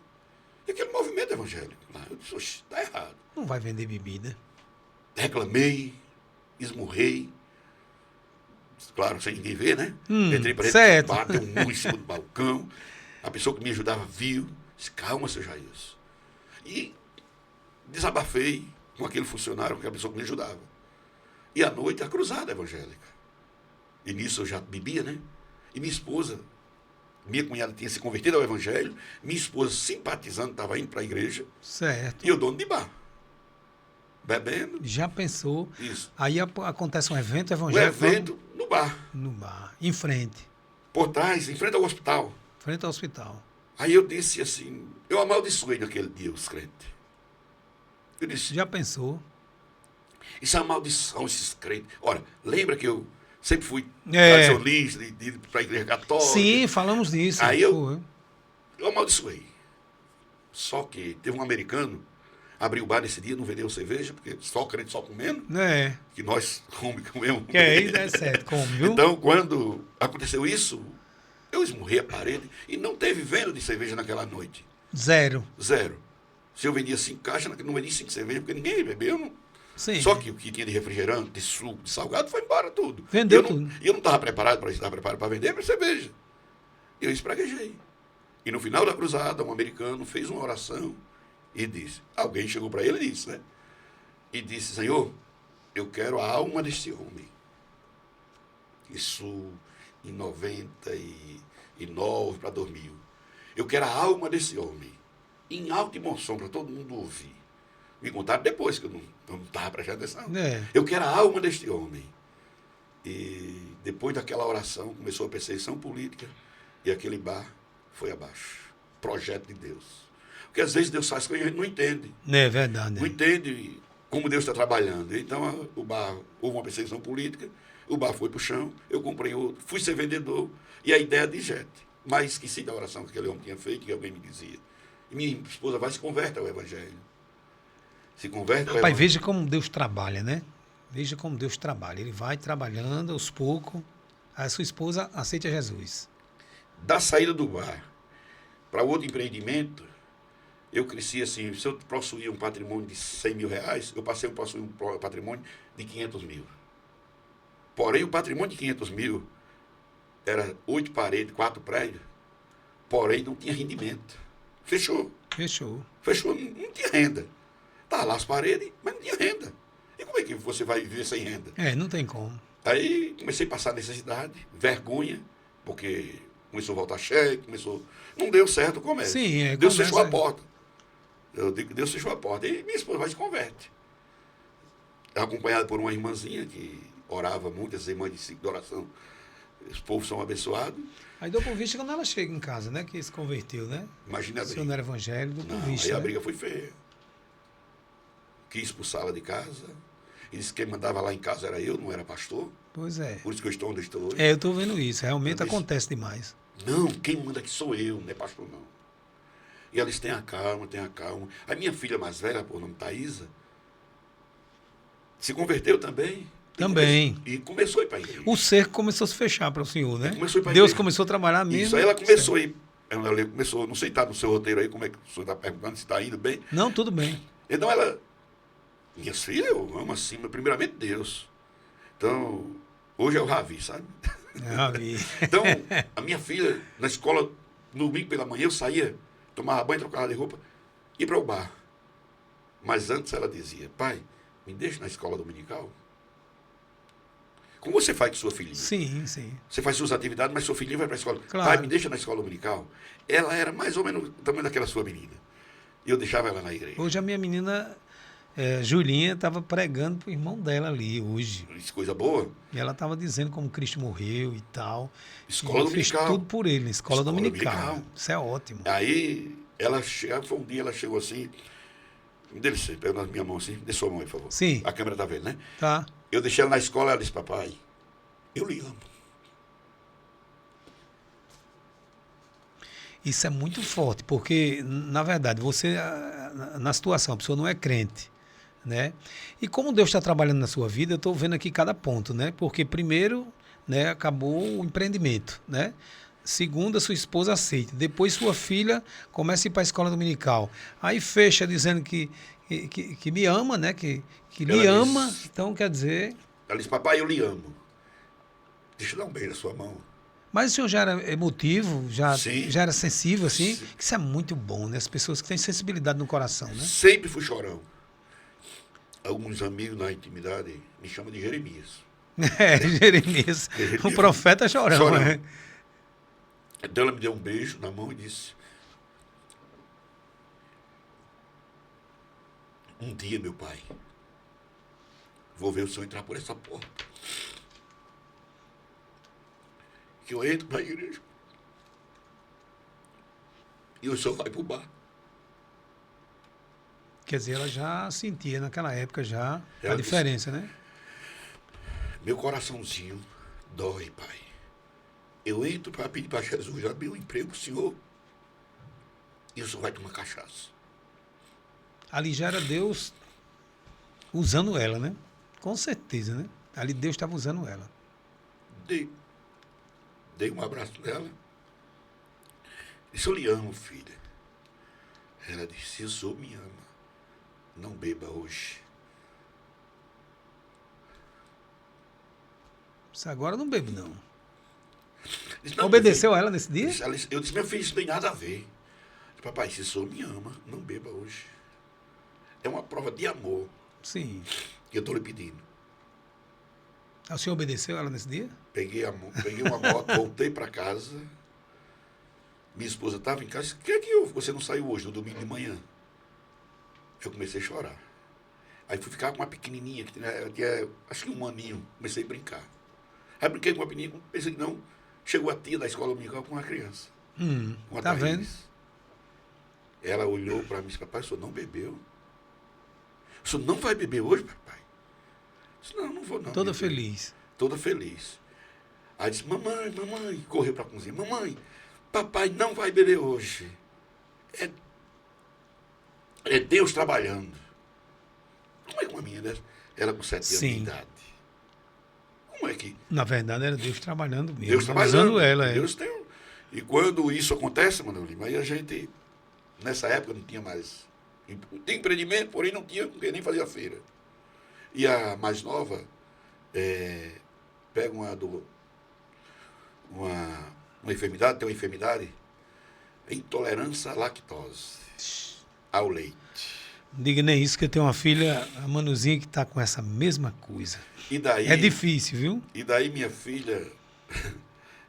B: E aquele movimento evangélico lá, eu disse, oxe, está errado.
A: Não vai vender bebida.
B: Reclamei, esmurrei. Claro, sem ninguém ver, né? Entrei para
A: certo.
B: bateu um murro em cima do balcão. A pessoa que me ajudava viu. Disse, calma, seu Jailson. E desabafei com aquele funcionário, com aquela pessoa que me ajudava. E à noite, a cruzada evangélica. E nisso eu já bebia, né? E minha esposa, minha cunhada tinha se convertido ao evangelho, minha esposa simpatizando, estava indo para a igreja.
A: Certo.
B: E eu dono de bar. Bebendo.
A: Já pensou?
B: Isso.
A: Aí acontece um evento
B: O
A: evangélico.
B: evento no bar.
A: No bar. Em frente.
B: Por trás, em frente ao hospital.
A: Frente ao hospital.
B: Aí eu disse assim, eu amaldiçoei naquele dia os crentes. Eu disse,
A: Já pensou?
B: isso é uma maldição, esses crentes. Olha, lembra que eu sempre fui tradicionalista, de ir para a igreja católica?
A: Sim, falamos disso.
B: Aí eu amaldiçoei. Só que teve um americano, abriu o bar nesse dia, não vendeu cerveja, porque só crente só comendo. Que nós comemos.
A: Que aí dá certo, come, viu?
B: Então, quando aconteceu isso, eu esmurrei a parede e não teve venda de cerveja naquela noite.
A: Zero.
B: Se eu vendia 5 caixas, não vendi 5 cervejas, porque ninguém bebeu. Não.
A: Sim.
B: Só que o que tinha de refrigerante, de suco, de salgado, foi embora tudo.
A: Vendeu tudo.
B: E eu não estava preparado para vender para cerveja. Eu espraguejei. E no final da cruzada, um americano fez uma oração e disse, alguém chegou para ele e disse, né? E disse, Senhor, eu quero a alma deste homem. Isso em 99 para 2000. Eu quero a alma desse homem. Em alta emoção, para todo mundo ouvir. Me contaram depois, que eu não estava prestando atenção. Eu quero a alma deste homem. E depois daquela oração, começou a perseguição política e aquele bar foi abaixo. Projeto de Deus. Porque às vezes Deus faz coisas que a gente não entende.
A: É verdade.
B: Não entende como Deus está trabalhando. Então, o bar, houve uma perseguição política, o bar foi para o chão, eu comprei outro, fui ser vendedor, e a ideia de jet. Mas esqueci da oração que aquele homem tinha feito, que alguém me dizia. E minha esposa vai se converte ao evangelho. Se converte ao evangelho.
A: Pai, veja como Deus trabalha, né? Veja como Deus trabalha. Ele vai trabalhando aos poucos. A sua esposa aceita Jesus.
B: Da saída do bar para outro empreendimento, eu cresci assim, se eu possuía um patrimônio de 100 mil reais, eu passei a possuir um patrimônio de 500 mil. Porém, o patrimônio de 500 mil era 8 paredes, 4 prédios, porém não tinha rendimento. Fechou, não tinha renda. Estava lá as paredes, mas não tinha renda. E como é que você vai viver sem renda?
A: Não tem como.
B: Aí comecei a passar necessidade, vergonha, porque começou a voltar cheque, não deu certo o comércio.
A: Sim,
B: Deus fechou a porta. Eu digo que Deus fechou a porta. E minha esposa vai se converte. Acompanhada por uma irmãzinha que orava muito, essas irmãs de oração. Os povos são abençoados.
A: Aí deu por vista quando ela chega em casa, né? Que se converteu, né?
B: Imagina a briga.
A: Se eu não era evangélico, deu por vista.
B: Aí a briga foi feia. Quis expulsá-la de casa. E disse que quem mandava lá em casa era eu, não era pastor.
A: Pois é.
B: Por isso que eu estou onde estou hoje.
A: Eu estou vendo isso. Realmente acontece demais.
B: Não, quem manda aqui sou eu, não é pastor não. E ela disse, tenha calma. A minha filha mais velha, por nome Thaisa, se converteu também. E começou a ir para a igreja.
A: O cerco começou a se fechar para o senhor, né?
B: Deus
A: começou a trabalhar mesmo.
B: Isso, aí ela começou a ir. Ela começou, não sei se está no seu roteiro aí, como é que o senhor está perguntando, se está indo bem.
A: Não, tudo bem.
B: Então ela Minhas filhas eu amo assim, mas primeiramente Deus. Então, hoje é o Ravi, sabe?
A: Ravi.
B: Então, a minha filha, na escola, no domingo pela manhã, eu saía, tomava banho, trocava de roupa, ia para o bar. Mas antes ela dizia, pai, me deixa na escola dominical. Como você faz com sua filhinha?
A: Sim, sim.
B: Você faz suas atividades, mas sua filhinha vai para a escola.
A: Claro.
B: Pai, me deixa na escola dominical. Ela era mais ou menos o tamanho daquela sua menina. E eu deixava ela na igreja.
A: Hoje a minha menina, Julinha, estava pregando pro irmão dela ali, hoje.
B: Isso, coisa boa.
A: E ela estava dizendo como Cristo morreu e tal.
B: Escola
A: E fez
B: dominical.
A: tudo por ele, na escola dominical.
B: dominical.
A: Isso é ótimo.
B: Aí, ela chegou, foi um dia, ela chegou assim, me dê licença, pega na minha mão assim, dê sua mão aí, por favor.
A: Sim.
B: A câmera tá vendo, né?
A: Tá.
B: Eu deixei ela na escola, ela disse, papai, eu lhe amo.
A: Isso é muito forte, porque, na verdade, você, na situação, a pessoa não é crente, né? E como Deus está trabalhando na sua vida, eu estou vendo aqui cada ponto, né? Porque, primeiro, né, acabou o empreendimento, né? Segundo, a sua esposa aceita. Depois, sua filha começa a ir para a escola dominical. Aí fecha dizendo que me ama, né? Que lhe
B: Ela
A: ama.
B: diz-
A: Então, quer dizer...
B: Ela disse, papai, eu lhe amo. Deixa eu dar um beijo na sua mão.
A: Mas o senhor já era emotivo,
B: Sim.
A: já era sensível, assim?
B: Sim.
A: Isso é muito bom, né? As pessoas que têm sensibilidade no coração, né?
B: Sempre fui chorão. Alguns amigos na intimidade me chamam de Jeremias.
A: É, Jeremias, o profeta chorão,
B: Chorão.
A: né?
B: Então ela me deu um beijo na mão e disse, um dia, meu pai, vou ver o senhor entrar por essa porta. Que eu entro para a igreja. E o senhor vai para o bar.
A: Quer dizer, ela já sentia naquela época já
B: Ela
A: a diferença, né?
B: Meu coraçãozinho dói, pai. Eu entro para pedir para Jesus abrir um emprego para o senhor. E o senhor vai tomar cachaça.
A: Ali já era Deus usando ela, né? Com certeza, né? Ali Deus estava usando ela.
B: Dei um abraço nela. Disse, eu lhe amo, filha. Ela disse, o senhor me ama. Não beba hoje.
A: Isso agora eu não bebo, não.
B: Disse, não,
A: Obedeceu
B: meu
A: a ela nesse dia?
B: Eu disse, meu filho, isso não tem nada a ver. Disse, papai, se o senhor me ama, não beba hoje. É uma prova de amor
A: Sim.
B: que eu estou lhe pedindo.
A: O senhor obedeceu ela nesse dia?
B: Peguei uma moto, voltei para casa. Minha esposa estava em casa. Disse, o que é que houve? Você não saiu hoje, no domingo de manhã? Eu comecei a chorar. Aí fui ficar com uma pequenininha, que tinha acho que um aninho. Comecei a brincar. Aí brinquei com uma pequenininha, pensei que não. Chegou a tia da escola dominical com uma criança. Uma
A: Tá
B: Thaís.
A: vendo?
B: Ela olhou para mim e disse, papai, o senhor não bebeu? O senhor não vai beber hoje, papai? Eu disse, não, não vou não.
A: Toda
B: minha filha."
A: feliz.
B: Toda feliz. Aí disse, mamãe, correu para a cozinha, mamãe, papai não vai beber hoje. É Deus trabalhando. Como é que uma menina dessa, ela com 7 anos de
A: Sim.
B: idade? Como é que
A: Na verdade, era Deus trabalhando mesmo.
B: Deus trabalhando?
A: Usando ela, é.
B: Deus tem E quando isso acontece, Manuel Lima, aí a gente, nessa época não tinha mais, tinha empreendimento, porém não tinha, porque nem fazia feira. E a mais nova, pega uma enfermidade, tem uma enfermidade, intolerância à lactose, ao leite.
A: Não diga nem isso, que eu tenho uma filha, a Manuzinha, que está com essa mesma coisa.
B: E daí,
A: É difícil, viu?
B: E daí minha filha,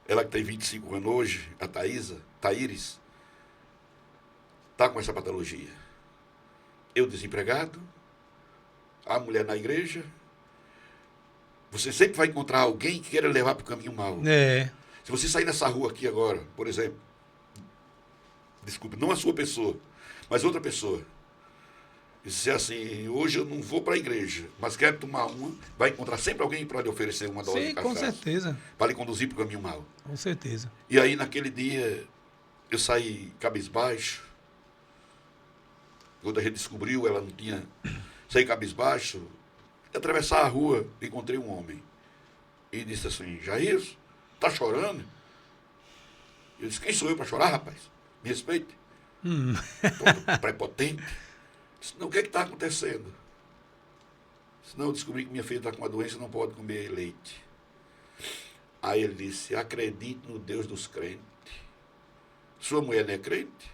B: ela que tem 25 anos hoje, a Thaíris, está com essa patologia. Eu desempregado, a mulher na igreja. Você sempre vai encontrar alguém que queira levar para o caminho mau.
A: É.
B: Se você sair nessa rua aqui agora, por exemplo, desculpe, não a sua pessoa, mas outra pessoa, e dizer assim, hoje eu não vou para a igreja, mas quero tomar uma, vai encontrar sempre alguém para lhe oferecer uma dose
A: Sim,
B: de
A: com
B: cachaça.
A: certeza.
B: Para lhe conduzir para o caminho mau.
A: Com certeza.
B: E aí, naquele dia, eu saí cabisbaixo. Quando a gente descobriu, ela não tinha... Saí cabisbaixo. Atravessar a rua, encontrei um homem. E disse assim, Jair, tá chorando? Eu disse, quem sou eu para chorar, rapaz? Me respeite. Todo prepotente. Disse, não, o que está acontecendo? Senão eu descobri que minha filha está com uma doença e não pode comer leite. Aí ele disse, acredite no Deus dos crentes. Sua mulher não é crente?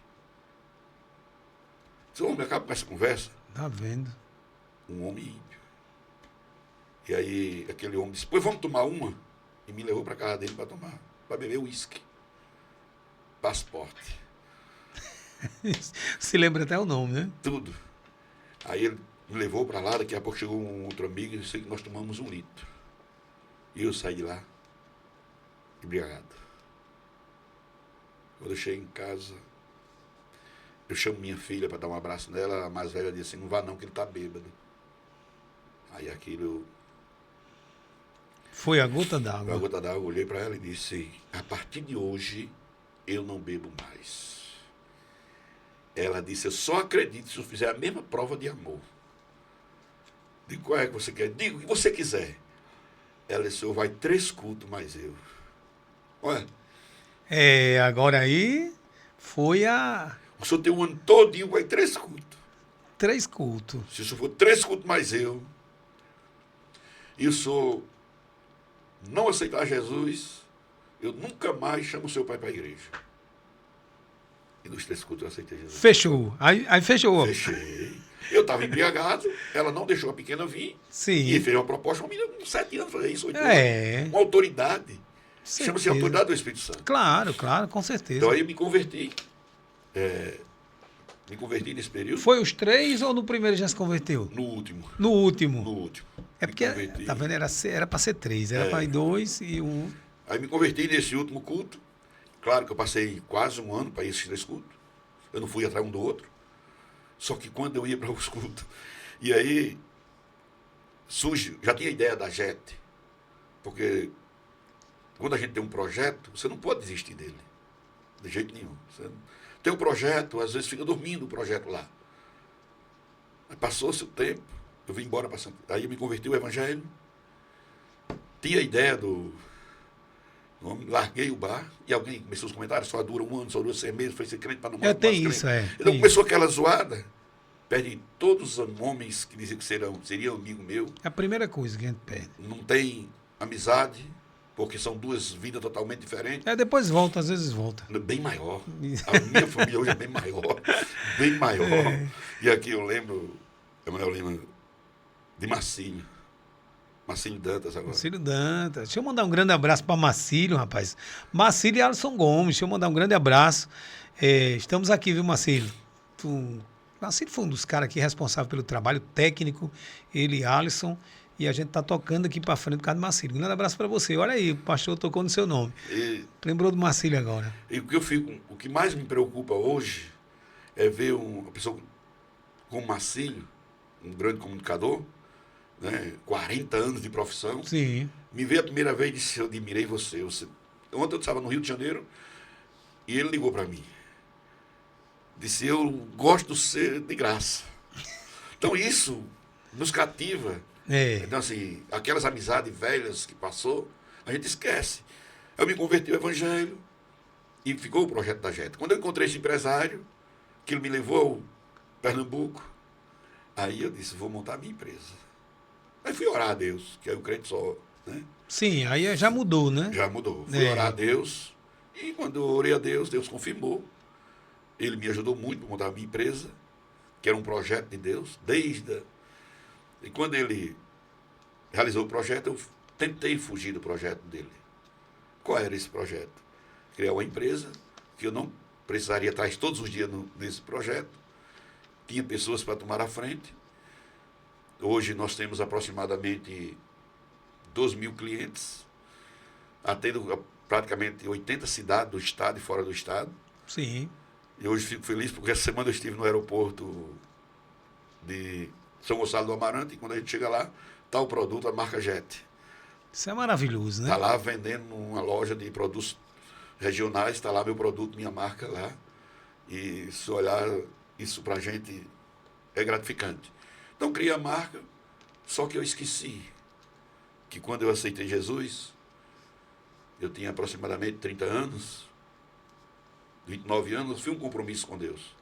B: Seu homem acaba com essa conversa.
A: Tá vendo?
B: Um homem ímpio. E aí aquele homem disse, pois vamos tomar uma. E me levou para casa dele para tomar, para beber uísque. Passaporte.
A: Se lembra até o nome, né?
B: Tudo. Aí ele me levou para lá, daqui a pouco chegou um outro amigo e disse que nós tomamos 1 litro. E eu saí de lá, embriagado. Quando eu cheguei em casa, eu chamo minha filha para dar um abraço nela, a mais velha disse, não vá não, que ele está bêbado. Aí aquilo...
A: Foi a gota d'água.
B: A gota d'água, eu olhei para ela e disse, a partir de hoje, eu não bebo mais. Ela disse, eu só acredito se eu fizer a mesma prova de amor. Digo, qual é que você quer? Digo o que você quiser. Ela disse, eu vai 3 cultos mais eu. Olha.
A: Agora aí foi a...
B: O senhor tem um ano todinho, vai 3 cultos.
A: 3 cultos.
B: Se o senhor for 3 cultos mais eu, e o senhor não aceitar Jesus, eu nunca mais chamo o seu pai para a igreja. E nos 3 cultos eu aceitei Jesus.
A: Fechou. Aí fechou.
B: Fechei. Eu estava embriagado, ela não deixou a pequena vir.
A: Sim.
B: E fez uma proposta, uma menina com 7 anos fazer isso, 8
A: É.
B: anos. Uma autoridade.
A: Certeza.
B: Chama-se autoridade do Espírito Santo.
A: Claro, com certeza.
B: Então aí eu me converti. Me converti nesse período.
A: Foi os 3 ou no primeiro já se converteu?
B: No último.
A: No último.
B: No último.
A: É porque, tá vendo, era para ser 3, era para ir 2 e 1.
B: Aí me converti nesse último culto. Claro que eu passei quase 1 ano para esses 3 cultos. Eu não fui atrás um do outro. Só que quando eu ia para os cultos, e aí surge, já tinha a ideia da JET, porque quando a gente tem um projeto, você não pode desistir dele, de jeito nenhum. Você tem um projeto, às vezes fica dormindo o projeto lá. Passou-se o tempo, eu vim embora para Santo. Aí eu me converti ao Evangelho, tinha a ideia do... Larguei o bar e alguém começou os comentários, só dura 1 ano, só dura 6 meses, foi ser crente para não morrer.
A: Tem isso,
B: Então começou aquela zoada, perde todos os homens que diziam que seriam amigo meu.
A: É a primeira coisa que a gente perde.
B: Não tem amizade, porque são 2 vidas totalmente diferentes.
A: Depois volta, às vezes volta.
B: Bem maior. A minha família hoje é bem maior. Bem maior. E aqui eu lembro, Emanuel Lima, de Marcílio. Marcílio Dantas agora.
A: Marcílio Dantas. Deixa eu mandar um grande abraço para Marcílio, rapaz. Marcílio e Alisson Gomes. Deixa eu mandar um grande abraço. Estamos aqui, viu, Marcílio? Marcílio foi um dos caras aqui responsável pelo trabalho técnico, ele e Alisson. E a gente tá tocando aqui para frente por causa do Marcílio. Um grande abraço para você. Olha aí, o pastor tocou no seu nome. Lembrou do Marcílio agora.
B: E o que mais me preocupa hoje é ver uma pessoa como Marcílio, um grande comunicador, né, 40 anos de profissão.
A: Sim.
B: Me veio a primeira vez e disse, eu admirei você. Ontem eu estava no Rio de Janeiro e ele ligou para mim. Disse, eu gosto de ser de graça. Então isso nos cativa. Então assim, aquelas amizades velhas que passou, a gente esquece. Eu me converti ao Evangelho e ficou o projeto da JET. Quando eu encontrei esse empresário, que ele me levou ao Pernambuco, aí eu disse, vou montar a minha empresa. Aí fui orar a Deus, que é o crente só, né?
A: Sim, aí já mudou, né?
B: Já mudou. Fui orar a Deus e quando eu orei a Deus, Deus confirmou. Ele me ajudou muito para montar a minha empresa, que era um projeto de Deus, E quando ele realizou o projeto, eu tentei fugir do projeto dele. Qual era esse projeto? Criar uma empresa que eu não precisaria estar todos os dias nesse projeto. Tinha pessoas para tomar a frente. Hoje nós temos aproximadamente 2.000 clientes, atendo praticamente 80 cidades do estado e fora do estado.
A: Sim.
B: E hoje fico feliz porque essa semana eu estive no aeroporto de São Gonçalo do Amarante e quando a gente chega lá, está o produto, a marca JET.
A: Isso é maravilhoso, né?
B: Está lá vendendo numa loja de produtos regionais, está lá meu produto, minha marca lá. E se olhar, isso para a gente é gratificante. Então criei a marca, só que eu esqueci que quando eu aceitei Jesus, eu tinha aproximadamente 30 anos, 29 anos, fiz um compromisso com Deus.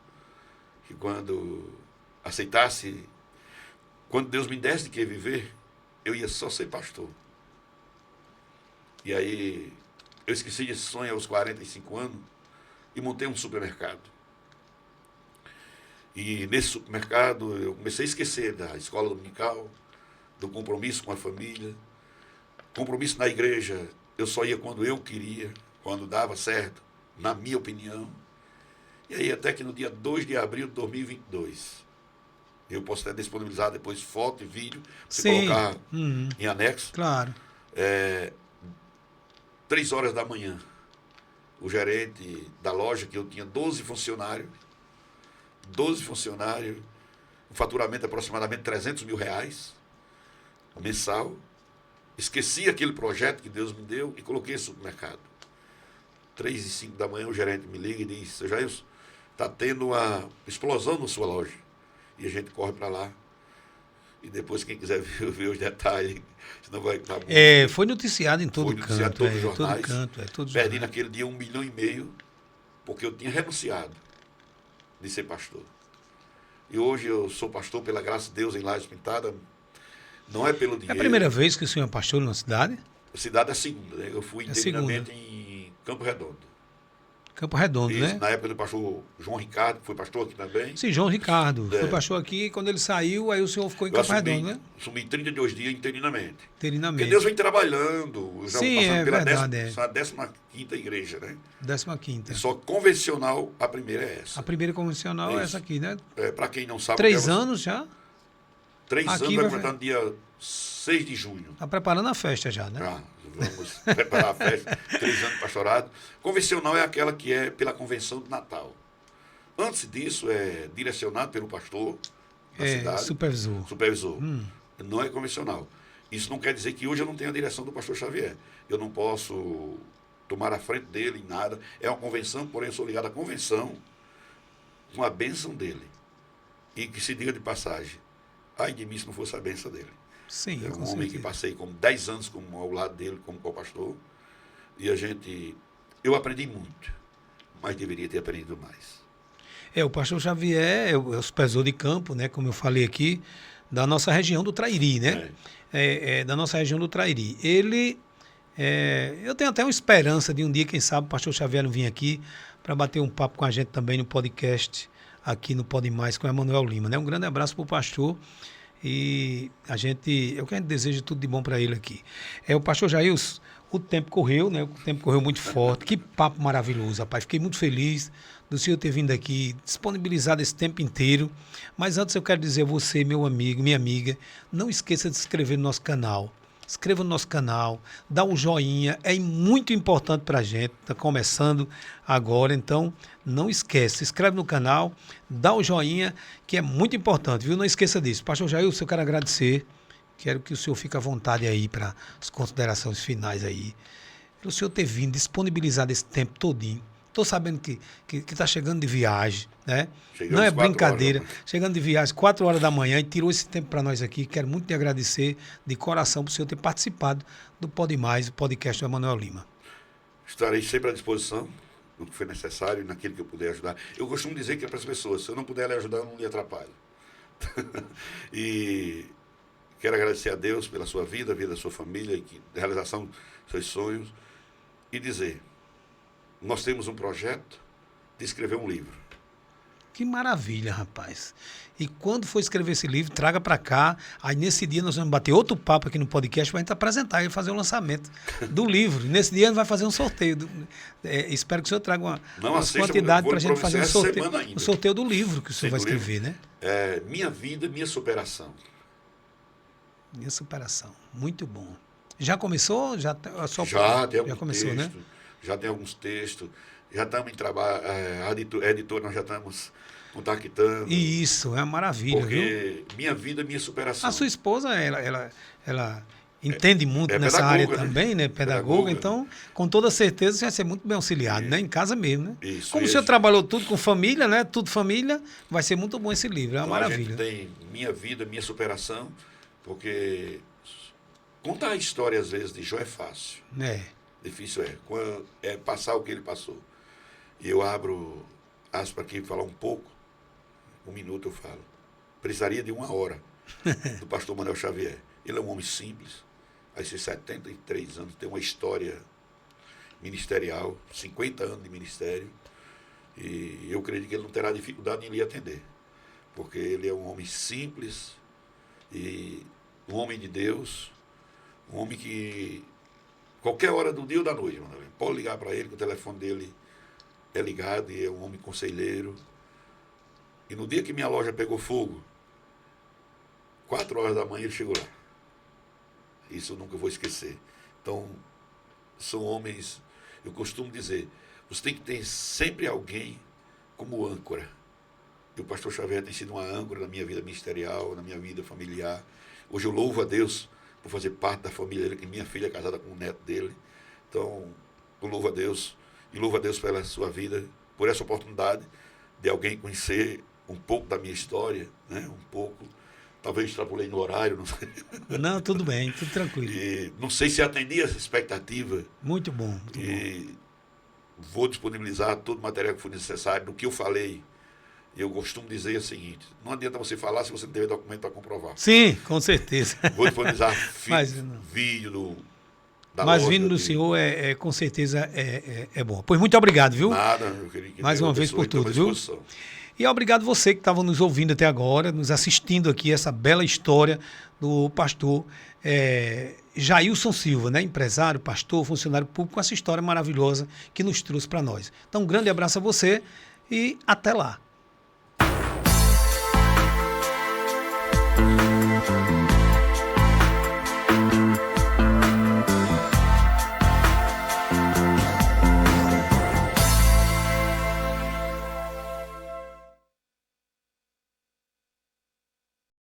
B: Que quando aceitasse quando Deus me desse de que viver, eu ia só ser pastor. E aí, eu esqueci desse sonho aos 45 anos e montei um supermercado. E nesse supermercado eu comecei a esquecer da escola dominical, do compromisso com a família, compromisso na igreja. Eu só ia quando eu queria, quando dava certo, na minha opinião. E aí até que no dia 2 de abril de 2022, eu posso até disponibilizar depois foto e vídeo, para você colocar em anexo.
A: Claro.
B: 3 horas da manhã, o gerente da loja, que eu tinha 12 funcionários, um faturamento de aproximadamente R$300 mil mensal. Esqueci aquele projeto que Deus me deu e coloquei esse supermercado. 3h05 da manhã o gerente me liga e diz: seu Jailson, está tendo uma explosão na sua loja. E a gente corre para lá. E depois, quem quiser ver os detalhes, senão vai estar muito.
A: Foi noticiado em todo canto.
B: Foi noticiado em todos os jornais.
A: Todo
B: Perdi
A: jornal.
B: naquele dia 1,5 milhão, porque eu tinha renunciado de ser pastor. E hoje eu sou pastor, pela graça de Deus, em Lajes Pintada. Não é pelo dinheiro.
A: É a primeira vez que o senhor é pastor numa cidade?
B: A cidade é a segunda, né? Eu fui interinamente em Campo Redondo.
A: Campo Redondo,
B: Isso,
A: né?
B: na época do pastor João Ricardo, que foi pastor aqui também.
A: Sim, João Ricardo. Foi pastor aqui, quando ele saiu, aí o senhor ficou em Campo Redondo, né?
B: Assumi 32 dias interinamente.
A: Interinamente.
B: Porque Deus vem trabalhando. Já
A: Sim,
B: passando pela
A: verdade.
B: a 15ª igreja, né?
A: 15ª.
B: E só convencional, a primeira é essa.
A: A primeira convencional é essa aqui, né?
B: Para quem não sabe...
A: 3 anos já?
B: 3
A: Aqui
B: anos,
A: vai
B: vai completar no dia 6 de junho.
A: Está preparando a festa já, né?
B: Já, vamos preparar a festa. 3 anos de pastorado. Convencional é aquela que é pela convenção do Natal. Antes disso, é direcionado pelo pastor da cidade.
A: Supervisor.
B: Não é convencional. Isso não quer dizer que hoje eu não tenho a direção do pastor Xavier. Eu não posso tomar a frente dele em nada. É uma convenção, porém eu sou ligado à convenção com a bênção dele. E que se diga de passagem, ai de mim se não fosse a bênção dele.
A: Sim,
B: é um homem que passei como 10 anos ao lado dele, como co-pastor. E eu aprendi muito, mas deveria ter aprendido mais.
A: O pastor Xavier é o supervisor de campo, né? Como eu falei aqui, da nossa região do Trairi, né? Da nossa região do Trairi. Ele, eu tenho até uma esperança de um dia, quem sabe, o pastor Xavier não vir aqui para bater um papo com a gente também no podcast, aqui no Pode Mais, com o Emanuel Lima, né? Um grande abraço para o pastor. E eu quero desejo tudo de bom para ele aqui. O pastor Jailson, o tempo correu, né? O tempo correu muito forte. Que papo maravilhoso, rapaz. Fiquei muito feliz do senhor ter vindo aqui, disponibilizado esse tempo inteiro. Mas antes eu quero dizer a você, meu amigo, minha amiga, não esqueça de se inscrever no nosso canal. Inscreva no nosso canal, dá um joinha, é muito importante para a gente, está começando agora, então não esquece, se inscreve no canal, dá o joinha, que é muito importante, viu? Não esqueça disso. Pastor Jailson, eu quero agradecer, quero que o senhor fique à vontade aí para as considerações finais aí, pelo senhor ter vindo, disponibilizado esse tempo todinho. Estou sabendo que está chegando de viagem, né? Não é brincadeira. Chegando de viagem, 4 horas da manhã, e tirou esse tempo para nós aqui. Quero muito te agradecer de coração por o senhor ter participado do Pode Mais, o podcast do Emanuel Lima.
B: Estarei sempre à disposição, no que for necessário, naquilo que eu puder ajudar. Eu costumo dizer que é para as pessoas, se eu não puder lhe ajudar, eu não lhe atrapalho. E quero agradecer a Deus pela sua vida, a vida da sua família, e a realização dos seus sonhos, e dizer... Nós temos um projeto de escrever um livro.
A: Que maravilha, rapaz. E quando for escrever esse livro, traga para cá. Aí nesse dia nós vamos bater outro papo aqui no podcast para a gente apresentar e fazer o lançamento do livro. E nesse dia a gente vai fazer um sorteio. Espero que o senhor traga uma quantidade para a gente fazer o sorteio do livro que o senhor vai escrever, né?
B: Minha vida, minha superação.
A: Minha superação. Muito bom. Já começou? Já começou,
B: texto, né? Já tem alguns textos, já estamos em trabalho, a editora nós já estamos contactando.
A: Isso, é uma maravilha,
B: porque viu? Minha vida, minha superação.
A: A sua esposa, ela entende muito nessa área também, né? Pedagoga, então, com toda certeza, você vai ser muito bem auxiliado, né? Em casa mesmo, né?
B: Isso,
A: como o senhor trabalhou tudo com família, né? Tudo família, vai ser muito bom esse livro, é uma maravilha.
B: A gente tem minha vida, minha superação, porque contar a história, às vezes, de Jó é fácil. Difícil é passar o que ele passou. E eu aspas aqui, falar um pouco, 1 minuto eu falo. Precisaria de 1 hora do pastor Manuel Xavier. Ele é um homem simples, há esses 73 anos, tem uma história ministerial, 50 anos de ministério, e eu acredito que ele não terá dificuldade em lhe atender, porque ele é um homem simples, e um homem de Deus, um homem que, qualquer hora do dia ou da noite, Manuel, pode ligar para ele, que o telefone dele é ligado, e é um homem conselheiro. E no dia que minha loja pegou fogo, 4 horas da manhã ele chegou lá. Isso eu nunca vou esquecer. Então, são homens, eu costumo dizer, você tem que ter sempre alguém como âncora. E o pastor Xavier tem sido uma âncora na minha vida ministerial, na minha vida familiar. Hoje eu louvo a Deus por fazer parte da família dele, que minha filha é casada com o neto dele. Então, eu louvo a Deus, e louvo a Deus pela sua vida, por essa oportunidade de alguém conhecer um pouco da minha história, né? Um pouco, talvez extrapolei no horário, não sei.
A: Não, tudo bem, tudo tranquilo.
B: E não sei se atendi essa expectativa.
A: Muito bom, muito bom.
B: Vou disponibilizar todo o material que for necessário, do que eu falei. Eu costumo dizer o seguinte, não adianta você falar se você não tiver documento para comprovar.
A: Sim, com certeza.
B: Vou disponibilizar vídeo da
A: Mas
B: loja,
A: vindo do senhor, com certeza é bom. Pois muito obrigado, viu?
B: Nada, eu queria que
A: mais uma vez por tudo, viu? E obrigado você que estava nos ouvindo até agora, nos assistindo aqui, essa bela história do pastor Jailson Silva, né? Empresário, pastor, funcionário público, com essa história maravilhosa que nos trouxe para nós. Então, um grande abraço a você e até lá.